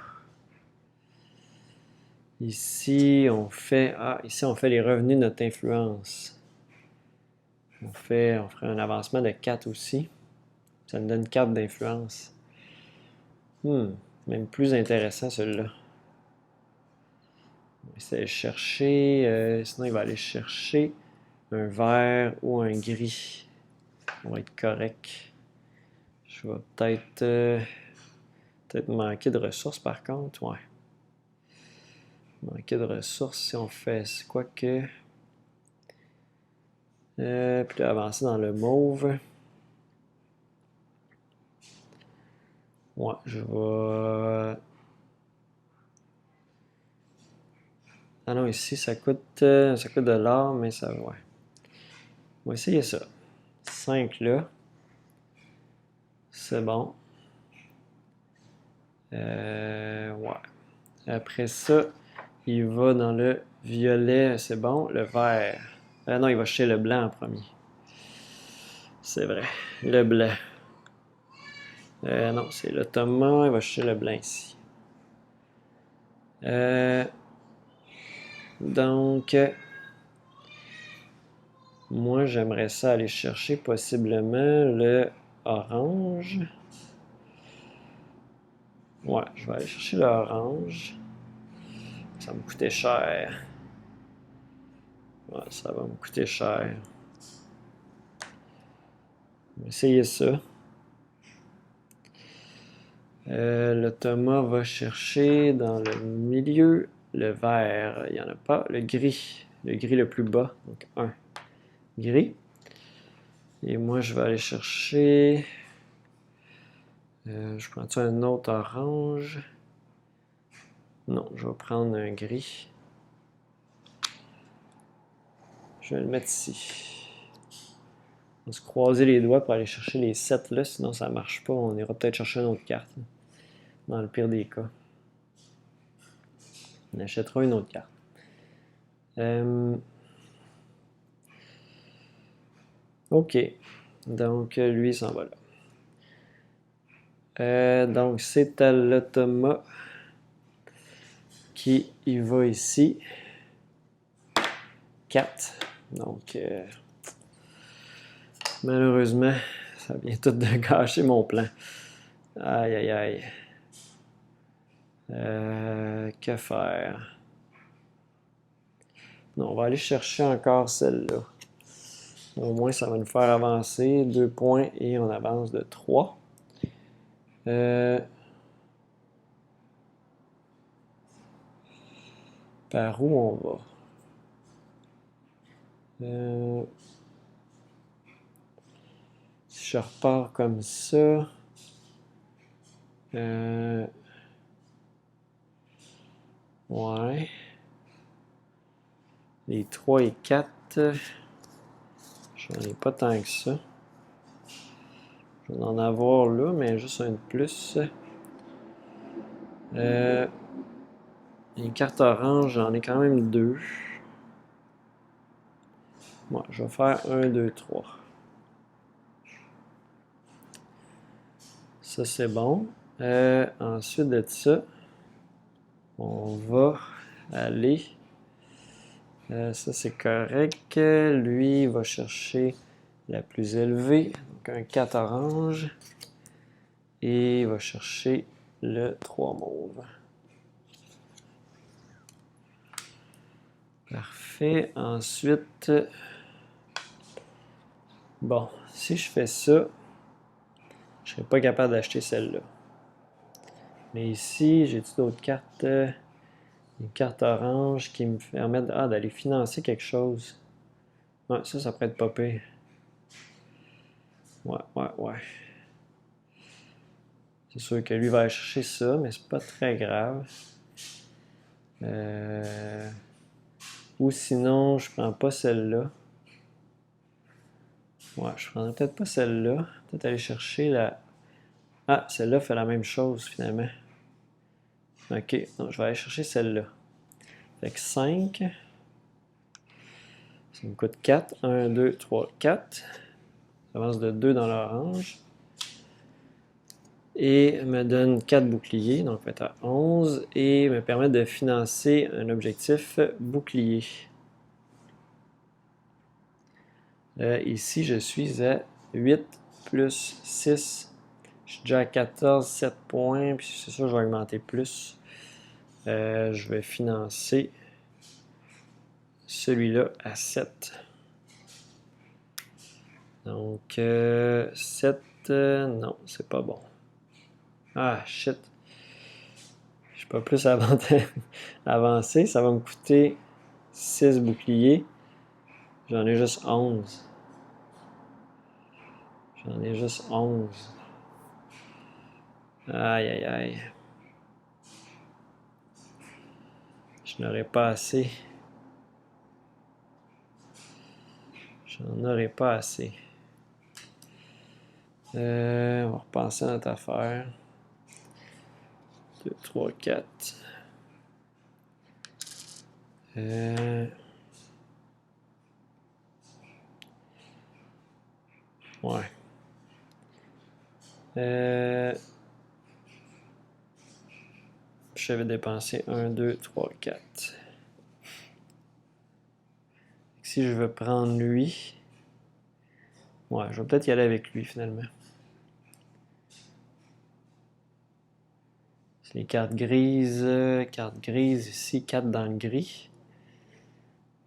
Ici, on fait les revenus de notre influence. On ferait un avancement de 4 aussi. Ça nous donne 4 d'influence. Même plus intéressant celui-là. On va essayer de chercher. Sinon, il va aller chercher un vert ou un gris. On va être correct. Je vais peut-être manquer de ressources par contre. Ouais. Manquer de ressources si on fait. C'est quoi que. Puis là, avancer dans le mauve. Ouais, je vais. Ah non, ici, ça coûte de l'or, mais ça. Ouais. On va essayer ça. 5 là. C'est bon. Ouais. Après ça, il va dans le violet, c'est bon. Le vert. Non, il va chercher le blanc en premier. C'est vrai. Le blanc. Non, c'est le Thomas. Il va chercher le blanc ici. Donc, moi, j'aimerais ça aller chercher possiblement le orange. Ouais, je vais aller chercher l'orange. Ça va me coûter cher. Ouais, ça va me coûter cher. On va essayer ça. Le Thomas va chercher dans le milieu. Le vert, il n'y en a pas. Le gris le plus bas, donc 1. Gris. Et moi, je vais aller chercher... je prends-tu un autre orange? Non, je vais prendre un gris. Je vais le mettre ici. On va se croiser les doigts pour aller chercher les 7 là, sinon ça ne marche pas. On ira peut-être chercher une autre carte. Dans le pire des cas. On achètera une autre carte. OK. Donc, lui, il s'en va là. Donc, c'est à l'automa qui y va ici. 4. Donc, malheureusement, ça vient tout de gâcher mon plan. Aïe, aïe, aïe. Que faire? Non, on va aller chercher encore celle-là. Au moins, ça va nous faire avancer 2 points et on avance de 3. Par où on va? Si je repars comme ça... ouais. Les 3 et 4... j'en ai pas tant que ça. Je vais en avoir là, mais juste un de plus. Les cartes oranges, j'en ai quand même 2. Moi, je vais faire 1, 2, 3. Ça, c'est bon. Ensuite de ça, on va aller... ça, c'est correct. Lui, il va chercher la plus élevée. Donc, un 4 orange. Et il va chercher le 3 mauve. Parfait. Ensuite, bon, si je fais ça, je ne serai pas capable d'acheter celle-là. Mais ici, j'ai-tu d'autres cartes? Une carte orange qui me permettent d'aller financer quelque chose. Ouais, ça pourrait être pas pire. Ouais. C'est sûr que lui va aller chercher ça, mais c'est pas très grave. Ou sinon, je prends pas celle-là. Ouais, je prendrais peut-être pas celle-là. Peut-être aller chercher la... Ah, celle-là fait la même chose finalement. Ok, donc je vais aller chercher celle-là. Fait que 5. Ça me coûte 4. 1, 2, 3, 4. Ça avance de 2 dans l'orange. Et me donne 4 boucliers, donc on va être à 11. Et me permet de financer un objectif bouclier. Ici, je suis à 8 plus 6. Je suis déjà à 14, 7 points. Puis c'est sûr, je vais augmenter plus. Je vais financer celui-là à 7. Donc, 7, non, c'est pas bon. Ah, shit. Je suis pas plus avancé. Ça va me coûter 6 boucliers. J'en ai juste 11. Aïe, aïe, aïe. Je n'aurai pas assez. J'en aurai pas assez. On va repenser à notre affaire. 2, 3, 4. Ouais. J'avais dépensé 1, 2, 3, 4. Si je veux prendre lui... ouais, je vais peut-être y aller avec lui finalement. C'est les cartes grises. Cartes grises ici, 4 dans le gris.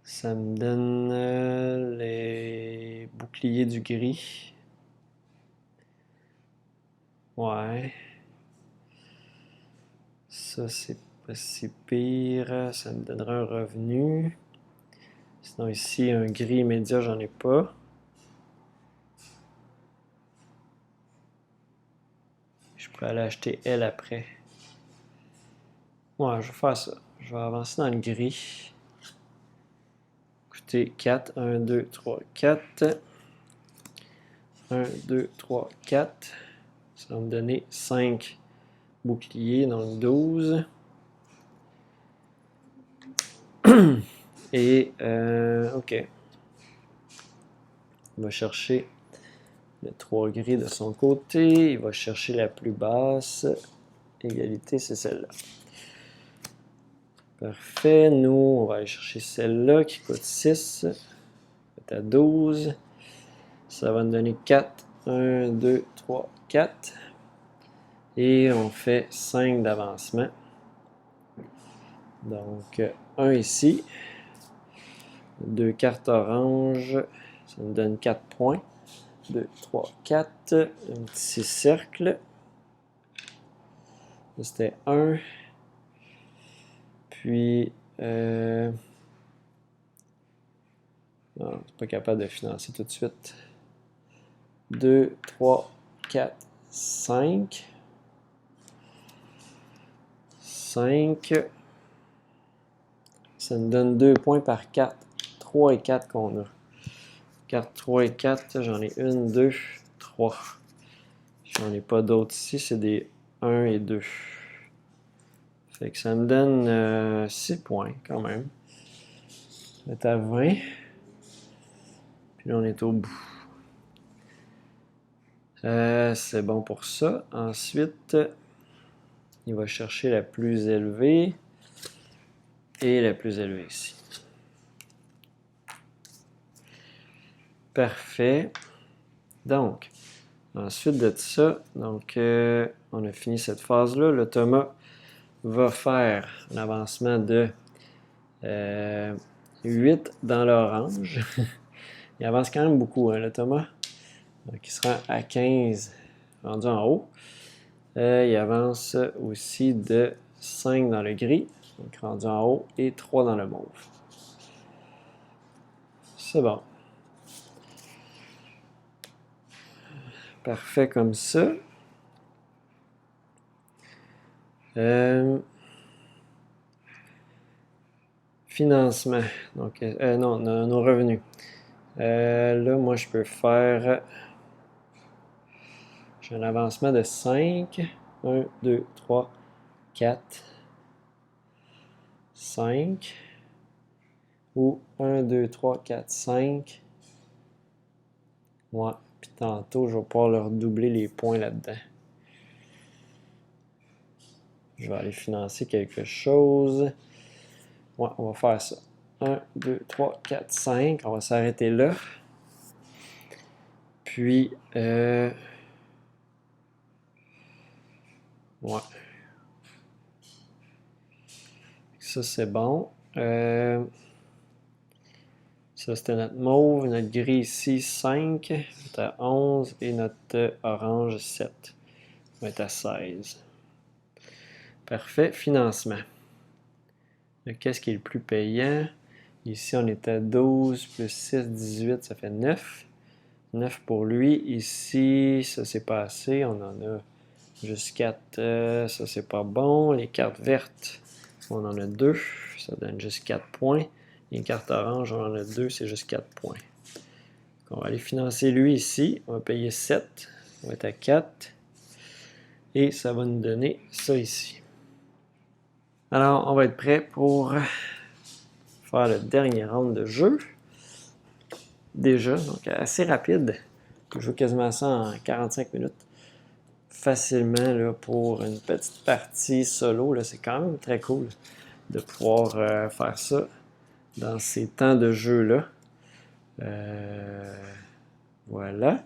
Ça me donne les boucliers du gris. Ouais. Ça, c'est Pas si pire, ça me donnera un revenu. Sinon ici, un gris immédiat, j'en ai pas. Je pourrais aller acheter elle après. Ouais, je vais faire ça. Je vais avancer dans le gris. Écoutez, 4, 1, 2, 3, 4. 1, 2, 3, 4. Ça va me donner 5 boucliers, donc 12. Et, ok. Il va chercher le 3 gris de son côté. Il va chercher la plus basse. Égalité, c'est celle-là. Parfait. Nous, on va aller chercher celle-là qui coûte 6. C'est à 12. Ça va nous donner 4. 1, 2, 3, 4. Et on fait 5 d'avancement. Donc, 1 ici. 2 cartes oranges. Ça nous donne 4 points. 2, 3, 4. Un petit cercle. C'était 1. Puis, non, c'est pas capable de financer tout de suite. 2, 3, 4, 5. 5. Ça nous donne 2 points par 4. 3 et 4 qu'on a. Carte 3 et 4, j'en ai 1, 2, 3. J'en ai pas d'autres ici, c'est des 1 et 2. Fait que ça me donne 6 points quand même. On est à 20. Puis là, on est au bout. C'est bon pour ça. Ensuite, il va chercher la plus élevée et la plus élevée ici. Parfait. Donc, ensuite de ça, donc, on a fini cette phase-là. Le Thomas va faire un avancement de 8 dans l'orange. Il avance quand même beaucoup, hein, le Thomas. Donc, il se rend à 15 rendu en haut. Il avance aussi de 5 dans le gris, donc rendu en haut, et 3 dans le mauve. C'est bon. Parfait comme ça. Financement. Donc, non, nos revenus. Là, moi, je peux faire... J'ai un avancement de 5. 1, 2, 3, 4, 5. Ou 1, 2, 3, 4, 5. Ouais. Puis tantôt, je vais pouvoir leur doubler les points là-dedans. Je vais aller financer quelque chose. Ouais, on va faire ça. 1, 2, 3, 4, 5. On va s'arrêter là. Puis, ouais. Ça, c'est bon. Ça, c'était notre mauve. Notre gris ici, 5. On est à 11. Et notre orange, 7. On est à 16. Parfait. Financement. Qu'est-ce qui est le plus payant? Ici, on est à 12 plus 6, 18. Ça fait 9. 9 pour lui. Ici, ça, c'est pas assez. On en a juste 4. Ça, c'est pas bon. Les cartes vertes, on en a 2. Ça donne juste 4 points. Les cartes oranges, on en a 2. C'est juste 4 points. Donc, on va aller financer lui ici. On va payer 7. On va être à 4. Et ça va nous donner ça ici. Alors, on va être prêt pour faire le dernier round de jeu. Déjà, donc assez rapide. Je joue quasiment ça en 45 minutes. Facilement là, pour une petite partie solo. Là, c'est quand même très cool de pouvoir faire ça dans ces temps de jeu-là. Voilà.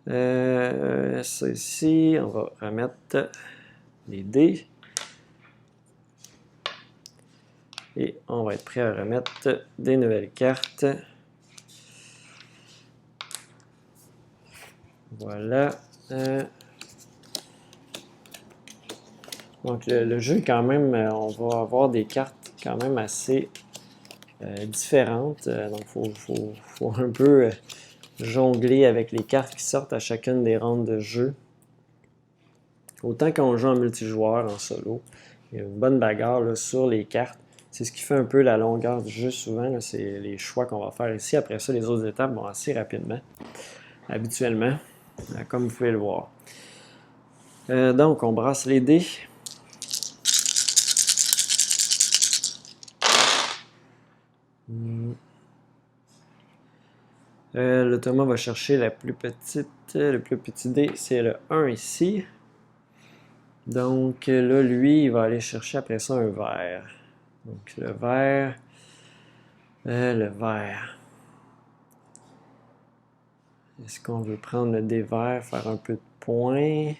Ça ici, on va remettre les dés. Et on va être prêt à remettre des nouvelles cartes. Voilà. Donc le jeu, quand même, on va avoir des cartes quand même assez différentes. Donc faut un peu jongler avec les cartes qui sortent à chacune des rondes de jeu. Autant qu'on joue en multijoueur, en solo, il y a une bonne bagarre là, sur les cartes. C'est ce qui fait un peu la longueur du jeu souvent. C'est les choix qu'on va faire ici. Après ça, les autres étapes vont assez rapidement, habituellement, comme vous pouvez le voir. Donc, on brasse les dés. Le Thomas va chercher la plus petite, le plus petit dé, c'est le 1 ici. Donc là, lui, il va aller chercher après ça un vert. Donc le vert. Est-ce qu'on veut prendre le dé vert, faire un peu de points?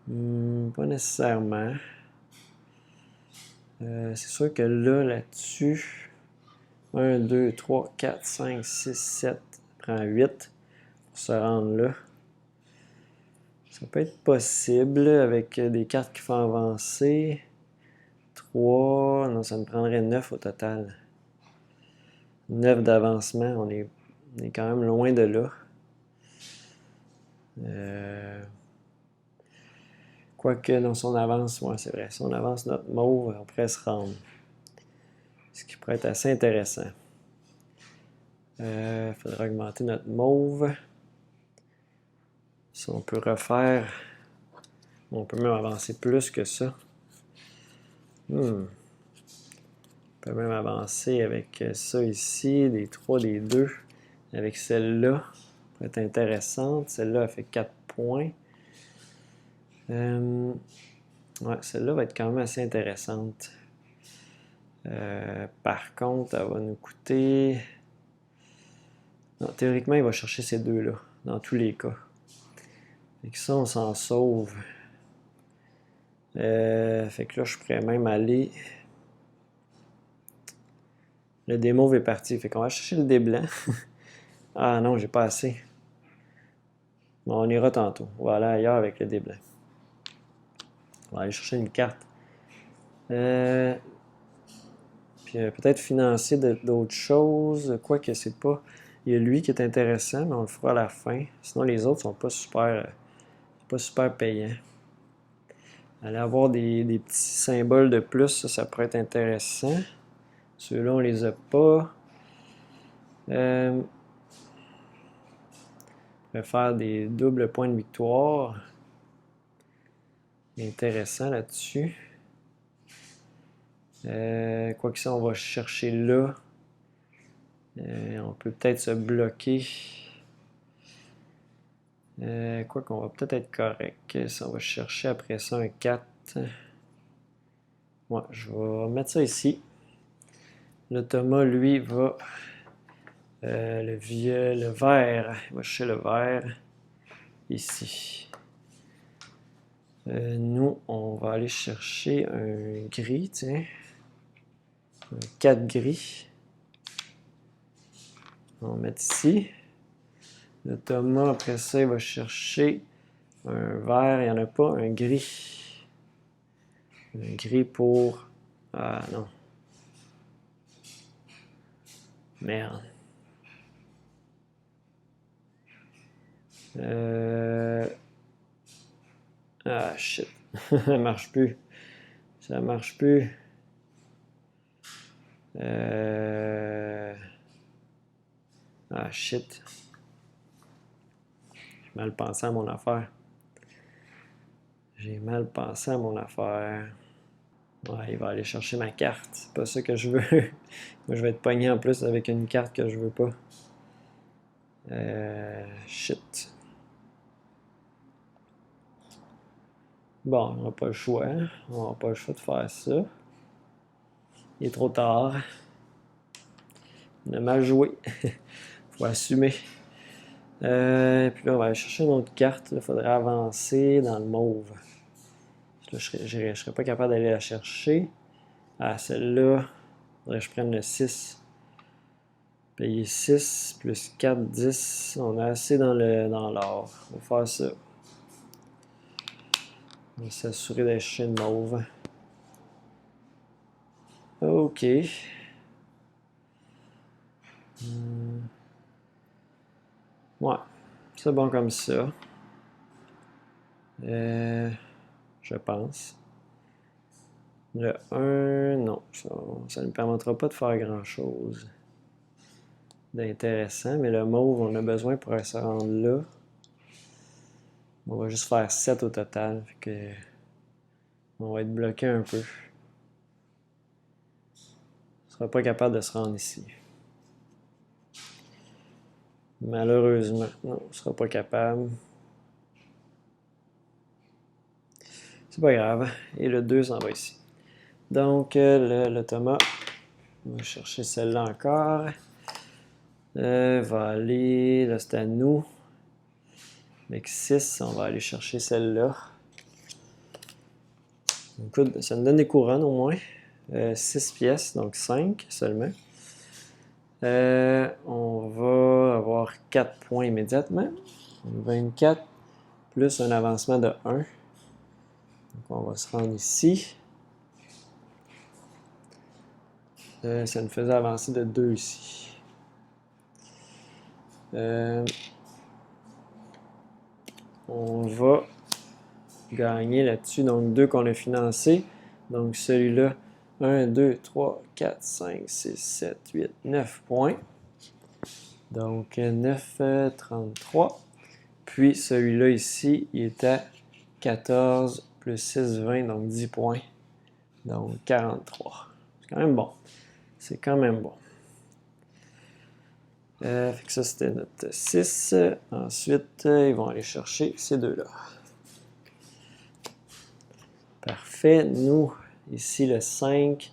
Pas nécessairement. C'est sûr que là-dessus, 1, 2, 3, 4, 5, 6, 7, prend 8 pour se rendre là. Ça peut être possible avec des cartes qui font avancer. 3, non, ça me prendrait 9 au total. 9 d'avancement, on est quand même loin de là. Quoique, non, si on avance, ouais, c'est vrai, si on avance notre mauve, on pourrait se rendre. Ce qui pourrait être assez intéressant. Il faudra augmenter notre mauve. Si on peut refaire, on peut même avancer plus que ça. On peut même avancer avec ça ici, des 3, des 2. Avec celle-là, ça peut être intéressante. Celle-là, elle fait 4 points. Ouais, celle-là va être quand même assez intéressante. Par contre, elle va nous coûter... Non, théoriquement, il va chercher ces deux-là, dans tous les cas. Fait que ça, on s'en sauve. Fait que là, je pourrais même aller... Le dé mauve est parti, fait qu'on va chercher le dé blanc. Ah non, j'ai pas assez. Bon, on ira tantôt. On va aller ailleurs avec le dé blanc. On va aller chercher une carte. Puis peut-être financer d'autres choses. Quoique c'est pas... Il y a lui qui est intéressant, mais on le fera à la fin. Sinon, les autres sont pas super payants. Aller avoir des petits symboles de plus, ça pourrait être intéressant. Ceux-là, on les a pas. On pourrait faire des doubles points de victoire. Intéressant là-dessus. Quoi que ça, on va chercher là. On peut peut-être se bloquer. Quoi qu'on va peut-être être correct. Ça, on va chercher après ça un 4. Ouais, je vais mettre ça ici. Le Thomas, lui, va... le vert. Il va chercher le vert ici. Nous, on va aller chercher un gris, tiens. Un 4 gris. On va mettre ici. Le Thomas, après ça, il va chercher un vert. Il n'y en a pas. Un gris. Un gris pour... Ah non. Merde. Ah shit. Ça marche plus. Ça marche plus. Ah shit. J'ai mal pensé à mon affaire. J'ai mal pensé à mon affaire. Ouais, il va aller chercher ma carte. C'est pas ça que je veux. Moi, je vais être pogné en plus avec une carte que je veux pas. Shit. Bon, on n'a pas le choix. On n'a pas le choix de faire ça. Il est trop tard. On a mal joué. Faut assumer. Puis là, on va aller chercher une autre carte. Il faudrait avancer dans le mauve. Là, je serais pas capable d'aller la chercher. Ah, celle-là, il faudrait que je prenne le 6. Payer 6 plus 4, 10. On a assez dans l'or. On va faire ça. On va s'assurer d'aller chercher une mauve. OK. Ouais, c'est bon comme ça. Je pense. Le 1, non, ça ne nous permettra pas de faire grand-chose d'intéressant, mais le mauve, on a besoin pour se rendre là. On va juste faire 7 au total, fait que on va être bloqué un peu. On ne sera pas capable de se rendre ici. Malheureusement, non, on ne sera pas capable. C'est pas grave. Et le 2 s'en va ici. Donc, l'automa va chercher celle-là encore. Va aller, là c'est à nous. Avec 6, on va aller chercher celle-là. Écoute, ça nous donne des couronnes au moins. 6 pièces, donc 5 seulement. On va avoir 4 points immédiatement. 24 plus un avancement de 1. Donc on va se rendre ici. Ça nous faisait avancer de 2 ici. On va gagner là-dessus. Donc 2 qu'on a financé. Donc celui-là, 1, 2, 3, 4, 5, 6, 7, 8, 9 points. Donc 9, 33. Puis celui-là ici, il est à 14 plus 6, 20, donc 10 points. Donc 43. C'est quand même bon. C'est quand même bon. Fait que ça, c'était notre 6. Ensuite, ils vont aller chercher ces deux-là. Parfait. Nous, ici, le 5.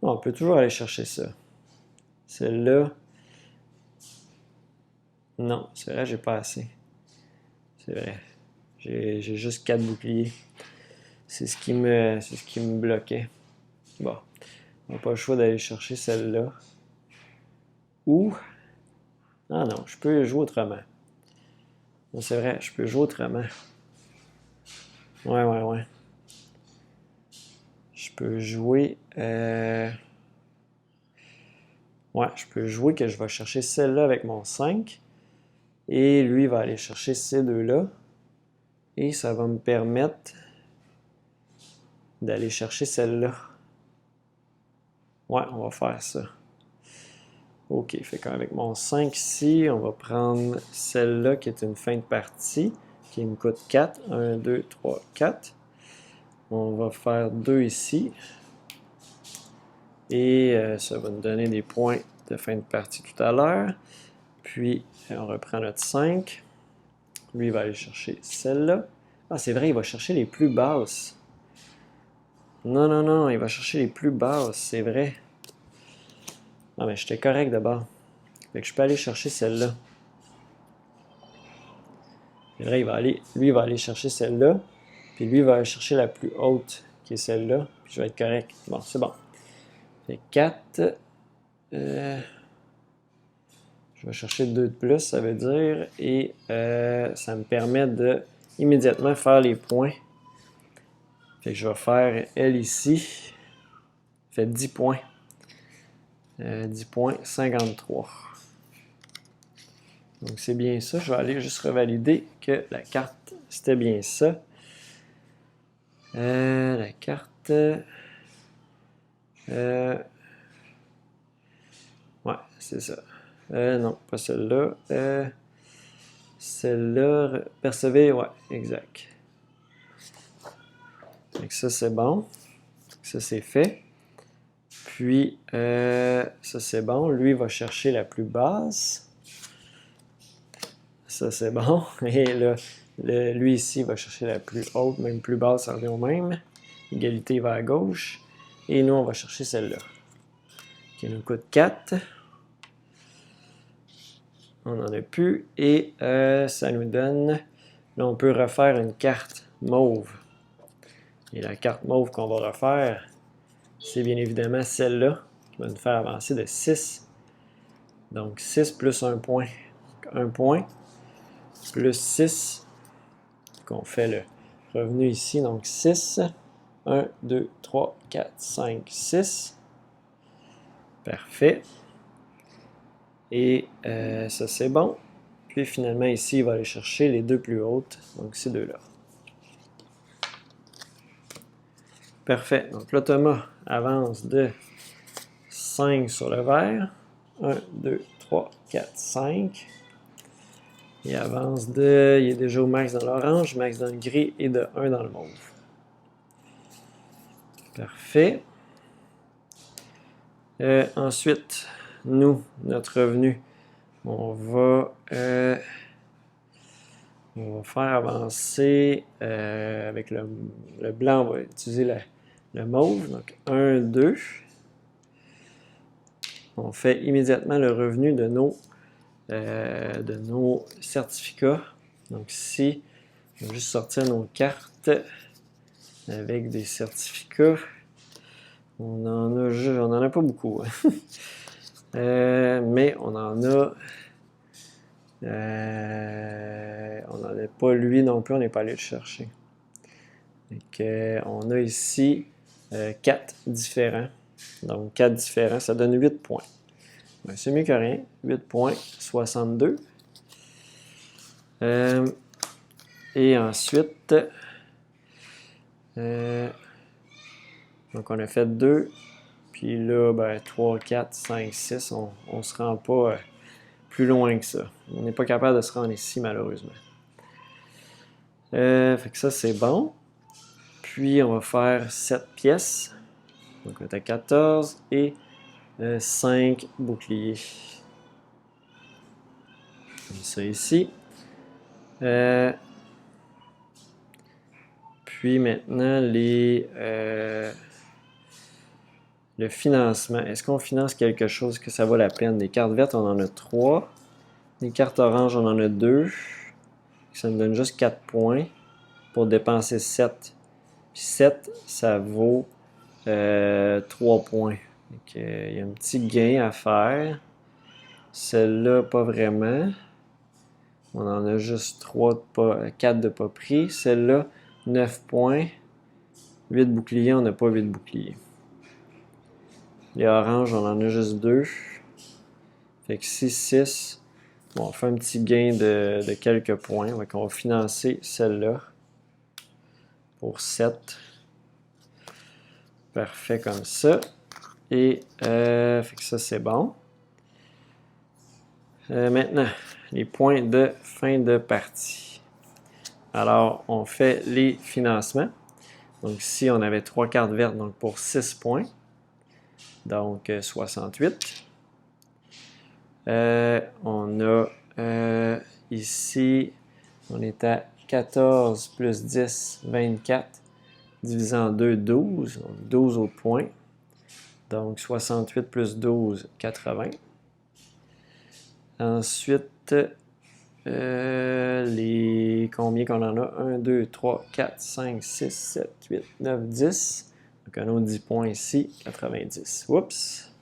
On peut toujours aller chercher ça. Celle-là. Non, c'est vrai, j'ai pas assez. C'est vrai. J'ai juste 4 boucliers. C'est ce qui me bloquait. Bon. On n'a pas le choix d'aller chercher celle-là. Ou... Ah non, je peux jouer autrement. C'est vrai, je peux jouer autrement. Ouais. Je peux jouer... Ouais, je peux jouer que je vais chercher celle-là avec mon 5. Et lui va aller chercher ces deux-là. Et ça va me permettre d'aller chercher celle-là. Ouais, on va faire ça. OK, fait qu'avec mon 5 ici, on va prendre celle-là qui est une fin de partie, qui me coûte 4. 1, 2, 3, 4. On va faire 2 ici. Et ça va nous donner des points de fin de partie tout à l'heure. Puis, on reprend notre 5. Lui, il va aller chercher celle-là. Ah, c'est vrai, il va chercher les plus basses. Non, il va chercher les plus basses, c'est vrai. Non, mais j'étais correct d'abord. Fait que je peux aller chercher celle-là. C'est vrai, lui, il va aller chercher celle-là. Puis lui, il va aller chercher la plus haute, qui est celle-là. Puis je vais être correct. Bon, c'est bon. Fait 4. Je vais chercher 2 de plus, ça veut dire. Et ça me permet de immédiatement faire les points. Fait que je vais faire elle ici. Fait 10 points. 10 points, 53. Donc c'est bien ça. Je vais aller juste revalider que la carte, c'était bien ça. La carte... ouais, c'est ça. Non, pas celle-là. Celle-là, percevoir, ouais, exact. Donc ça, c'est bon. Ça, c'est fait. Puis, ça, c'est bon. Lui, il va chercher la plus basse. Ça, c'est bon. Et là, lui ici, il va chercher la plus haute, même plus basse, ça revient au même. Égalité va à gauche. Et nous, on va chercher celle-là, qui nous coûte 4. On n'en a plus. Et ça nous donne... Là, on peut refaire une carte mauve. Et la carte mauve qu'on va refaire, c'est bien évidemment celle-là, qui va nous faire avancer de 6. Donc 6 plus 1 point. Donc 1 point. plus 6. On fait le revenu ici, donc 6. 1, 2, 3, 4, 5, 6. Parfait. Et ça, c'est bon. Puis finalement, ici, il va aller chercher les deux plus hautes, donc ces deux-là. Parfait. Donc là, Thomas avance de 5 sur le vert. 1, 2, 3, 4, 5. Il avance de... Il est déjà au max dans l'orange, max dans le gris et de 1 dans le mauve. Parfait. Ensuite, nous, notre revenu, on va faire avancer avec le blanc, on va utiliser le mauve. Donc 1, 2. On fait immédiatement le revenu de nos certificats. Donc ici, on va juste sortir nos cartes avec des certificats. On n'en a pas beaucoup. Mais on en a... on n'en a pas lui non plus, on n'est pas allé le chercher. Donc, on a ici 4 différents. Donc 4 différents, ça donne 8 points. Ben, c'est mieux que rien. 8 points, 62. Et ensuite, donc on a fait 2. Puis là, ben, 3, 4, 5, 6, on ne se rend pas plus loin que ça. On n'est pas capable de se rendre ici, malheureusement. Fait que ça, c'est bon. Puis, on va faire 7 pièces. Donc, on est à 14 et 5 boucliers. Comme ça ici. Puis maintenant, le financement. Est-ce qu'on finance quelque chose que ça vaut la peine? Des cartes vertes, on en a 3. Des cartes oranges, on en a 2. Ça me donne juste 4 points pour dépenser 7. Puis 7, ça vaut 3 points. Donc, il y a un petit gain à faire. Celle-là, pas vraiment. On en a juste 4 de pas pris. Celle-là, 9 points. 8 boucliers, on n'a pas 8 boucliers. Les oranges, on en a juste 2. Fait que 6, 6. Bon, on fait un petit gain de quelques points. Donc, on va financer celle-là pour 7. Parfait comme ça. Et fait que ça, c'est bon. Maintenant, les points de fin de partie. Alors, on fait les financements. Donc ici, on avait 3 cartes vertes donc pour 6 points. Donc 68. On a ici, on est à 14 plus 10, 24. Divisé en 2, 12. Donc 12 autres points. Donc 68 plus 12, 80. Ensuite, combien qu'on en a? 1, 2, 3, 4, 5, 6, 7, 8, 9, 10. Donc un autre 10 points ici, 90. Oups!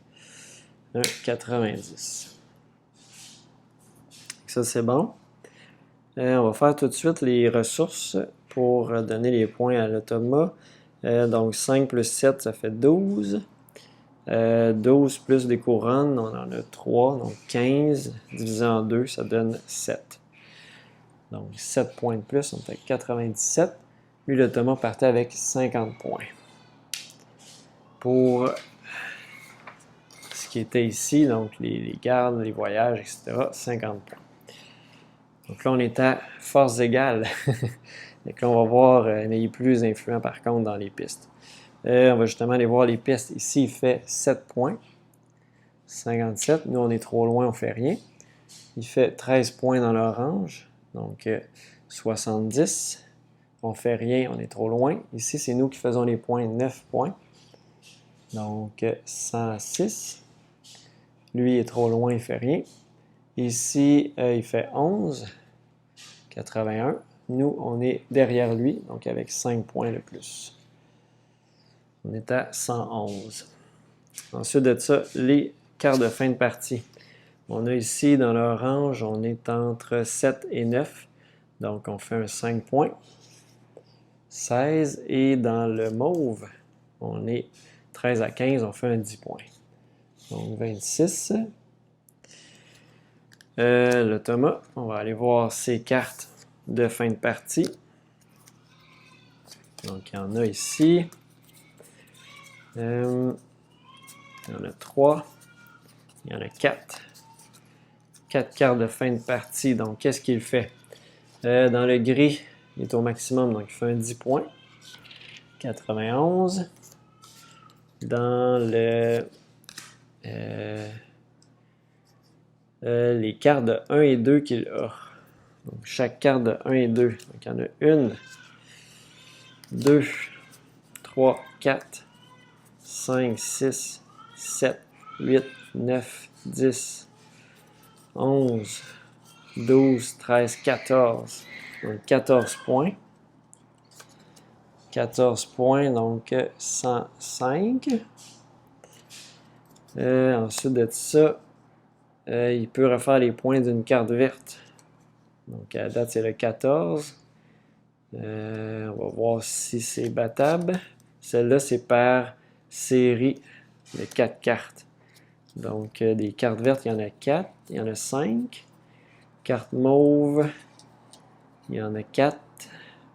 90. Ça, c'est bon. On va faire tout de suite les ressources pour donner les points à l'automa. Donc 5 plus 7, ça fait 12. 12 plus des couronnes, on en a 3, donc 15. Divisé en 2, ça donne 7. Donc 7 points de plus, on fait 97. Lui, l'automa partait avec 50 points. Pour ce qui était ici, donc les gardes, les voyages, etc., 50 points. Donc là, on est à force égale. Donc là, on va voir, mais il est plus influent par contre dans les pistes. On va justement aller voir les pistes. Ici, il fait 7 points. 57. Nous, on est trop loin, on ne fait rien. Il fait 13 points dans l'orange. Donc, 70. On ne fait rien, on est trop loin. Ici, c'est nous qui faisons les points, 9 points. Donc, 106. Lui, il est trop loin, il ne fait rien. Ici, il fait 11. 81. Nous, on est derrière lui, donc avec 5 points de plus. On est à 111. Ensuite de ça, les quarts de fin de partie. On a ici, dans l'orange, on est entre 7 et 9. Donc, on fait un 5 points. 16. Et dans le mauve, on est 13 à 15, on fait un 10 points. Donc, 26. Le Thomas, on va aller voir ses cartes de fin de partie. Donc, il y en a ici. Il y en a 3. Il y en a 4. 4 cartes de fin de partie. Donc, qu'est-ce qu'il fait? Dans le gris, il est au maximum, donc il fait un 10 points. 91. Dans le... les cartes de 1 et 2 qu'il a. Donc, chaque carte de 1 et 2. Donc, il y en a 1, 2, 3, 4, 5, 6, 7, 8, 9, 10, 11, 12, 13, 14. Donc, 14 points. 14 points, donc 105. Ensuite de ça, il peut refaire les points d'une carte verte. Donc, à la date, c'est le 14. On va voir si c'est battable. Celle-là, c'est par série de 4 cartes. Donc, des cartes vertes, il y en a 4. Il y en a 5. Carte mauve, il y en a 4.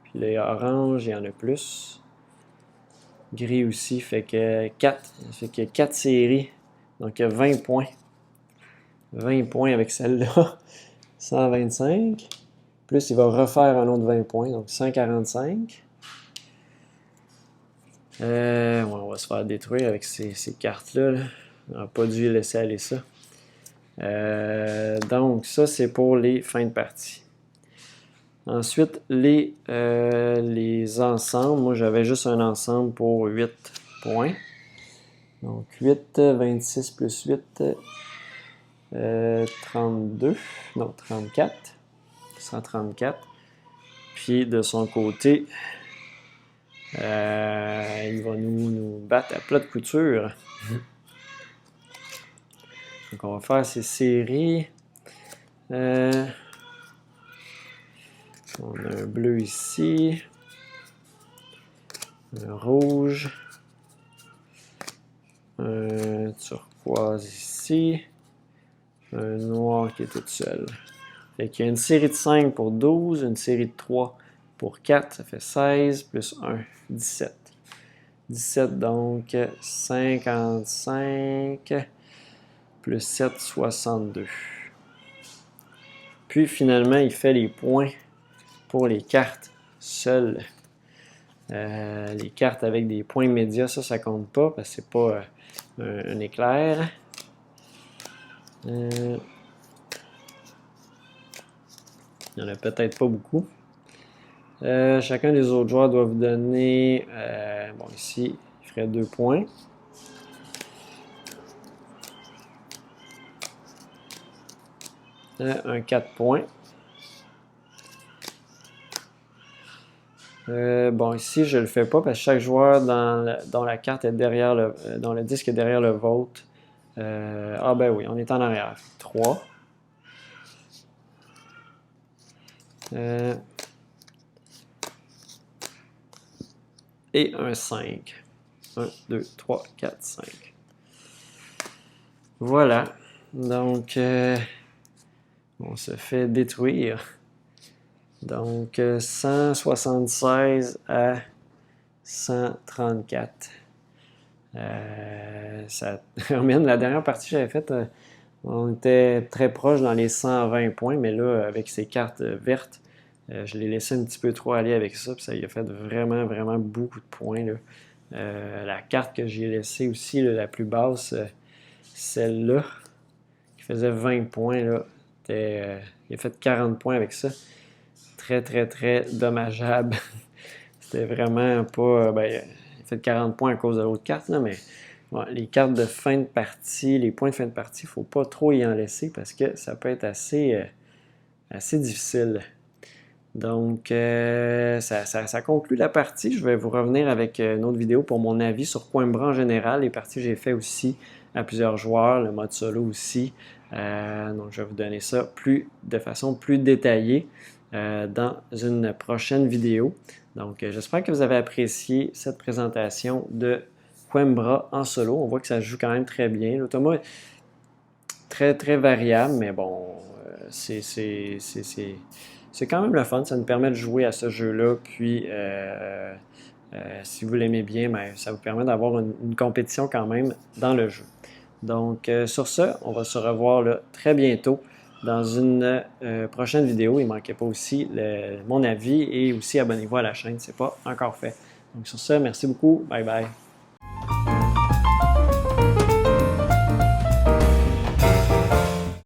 Puis les orange, il y en a plus. Gris aussi, fait que 4. Fait que 4 séries. Donc, il y a 20 points. 20 points avec celle-là. 125. Plus, il va refaire un autre 20 points. Donc, 145. Ouais, on va se faire détruire avec ces cartes-là. Là. On n'a pas dû laisser aller ça. Donc, ça, c'est pour les fins de partie. Ensuite, les ensembles. Moi, j'avais juste un ensemble pour 8 points. Donc, 8, 26 plus 8, 32. Non, 34. 134. Puis, de son côté, il va nous battre à plat de couture. Donc, on va faire ces séries. On a un bleu ici. Un rouge. Un turquoise ici. Un noir qui est tout seul. Fait qu'il y a une série de 5 pour 12, une série de 3 pour 4, ça fait 16, plus 1, 17. 17, donc 55, plus 7, 62. Puis finalement, il fait les points pour les cartes seules. Les cartes avec des points médias, ça compte pas parce que c'est pas un éclair. Il n'y en a peut-être pas beaucoup. Chacun des autres joueurs doit vous donner... bon, ici, il ferait 2 points. Un 4 points. Bon, ici, je ne le fais pas parce que chaque joueur dont la carte est derrière dont le disque est derrière le vôtre. Ah ben oui, on est en arrière. 3. Et un 5. 1, 2, 3, 4, 5. Voilà. Donc, on se fait détruire. Donc, 176 à 134. Ça termine. La dernière partie que j'avais faite, on était très proche dans les 120 points, mais là, avec ces cartes vertes, je l'ai laissé un petit peu trop aller avec ça, puis ça y a fait vraiment, vraiment beaucoup de points. Là. La carte que j'ai laissée aussi, là, la plus basse, celle-là, qui faisait 20 points, là, il a fait 40 points avec ça. Très, très, très dommageable. C'était vraiment pas... ben, il a fait 40 points à cause de l'autre carte, là, mais bon, les cartes de fin de partie, les points de fin de partie, il ne faut pas trop y en laisser parce que ça peut être assez difficile. Donc, ça conclut la partie. Je vais vous revenir avec une autre vidéo pour mon avis sur Coimbra en général. Les parties que j'ai fait aussi à plusieurs joueurs, le mode solo aussi. Donc, je vais vous donner ça de façon plus détaillée. dans une prochaine vidéo. Donc, j'espère que vous avez apprécié cette présentation de Coimbra en solo. On voit que ça joue quand même très bien. L'automa est très, très variable, mais bon, c'est quand même le fun. Ça nous permet de jouer à ce jeu-là. Puis, si vous l'aimez bien, ben, ça vous permet d'avoir une compétition quand même dans le jeu. Donc, sur ce, on va se revoir là, très bientôt dans une prochaine vidéo. Il ne manquait pas aussi mon avis et aussi abonnez-vous à la chaîne, ce n'est pas encore fait. Donc, sur ce, merci beaucoup. Bye bye.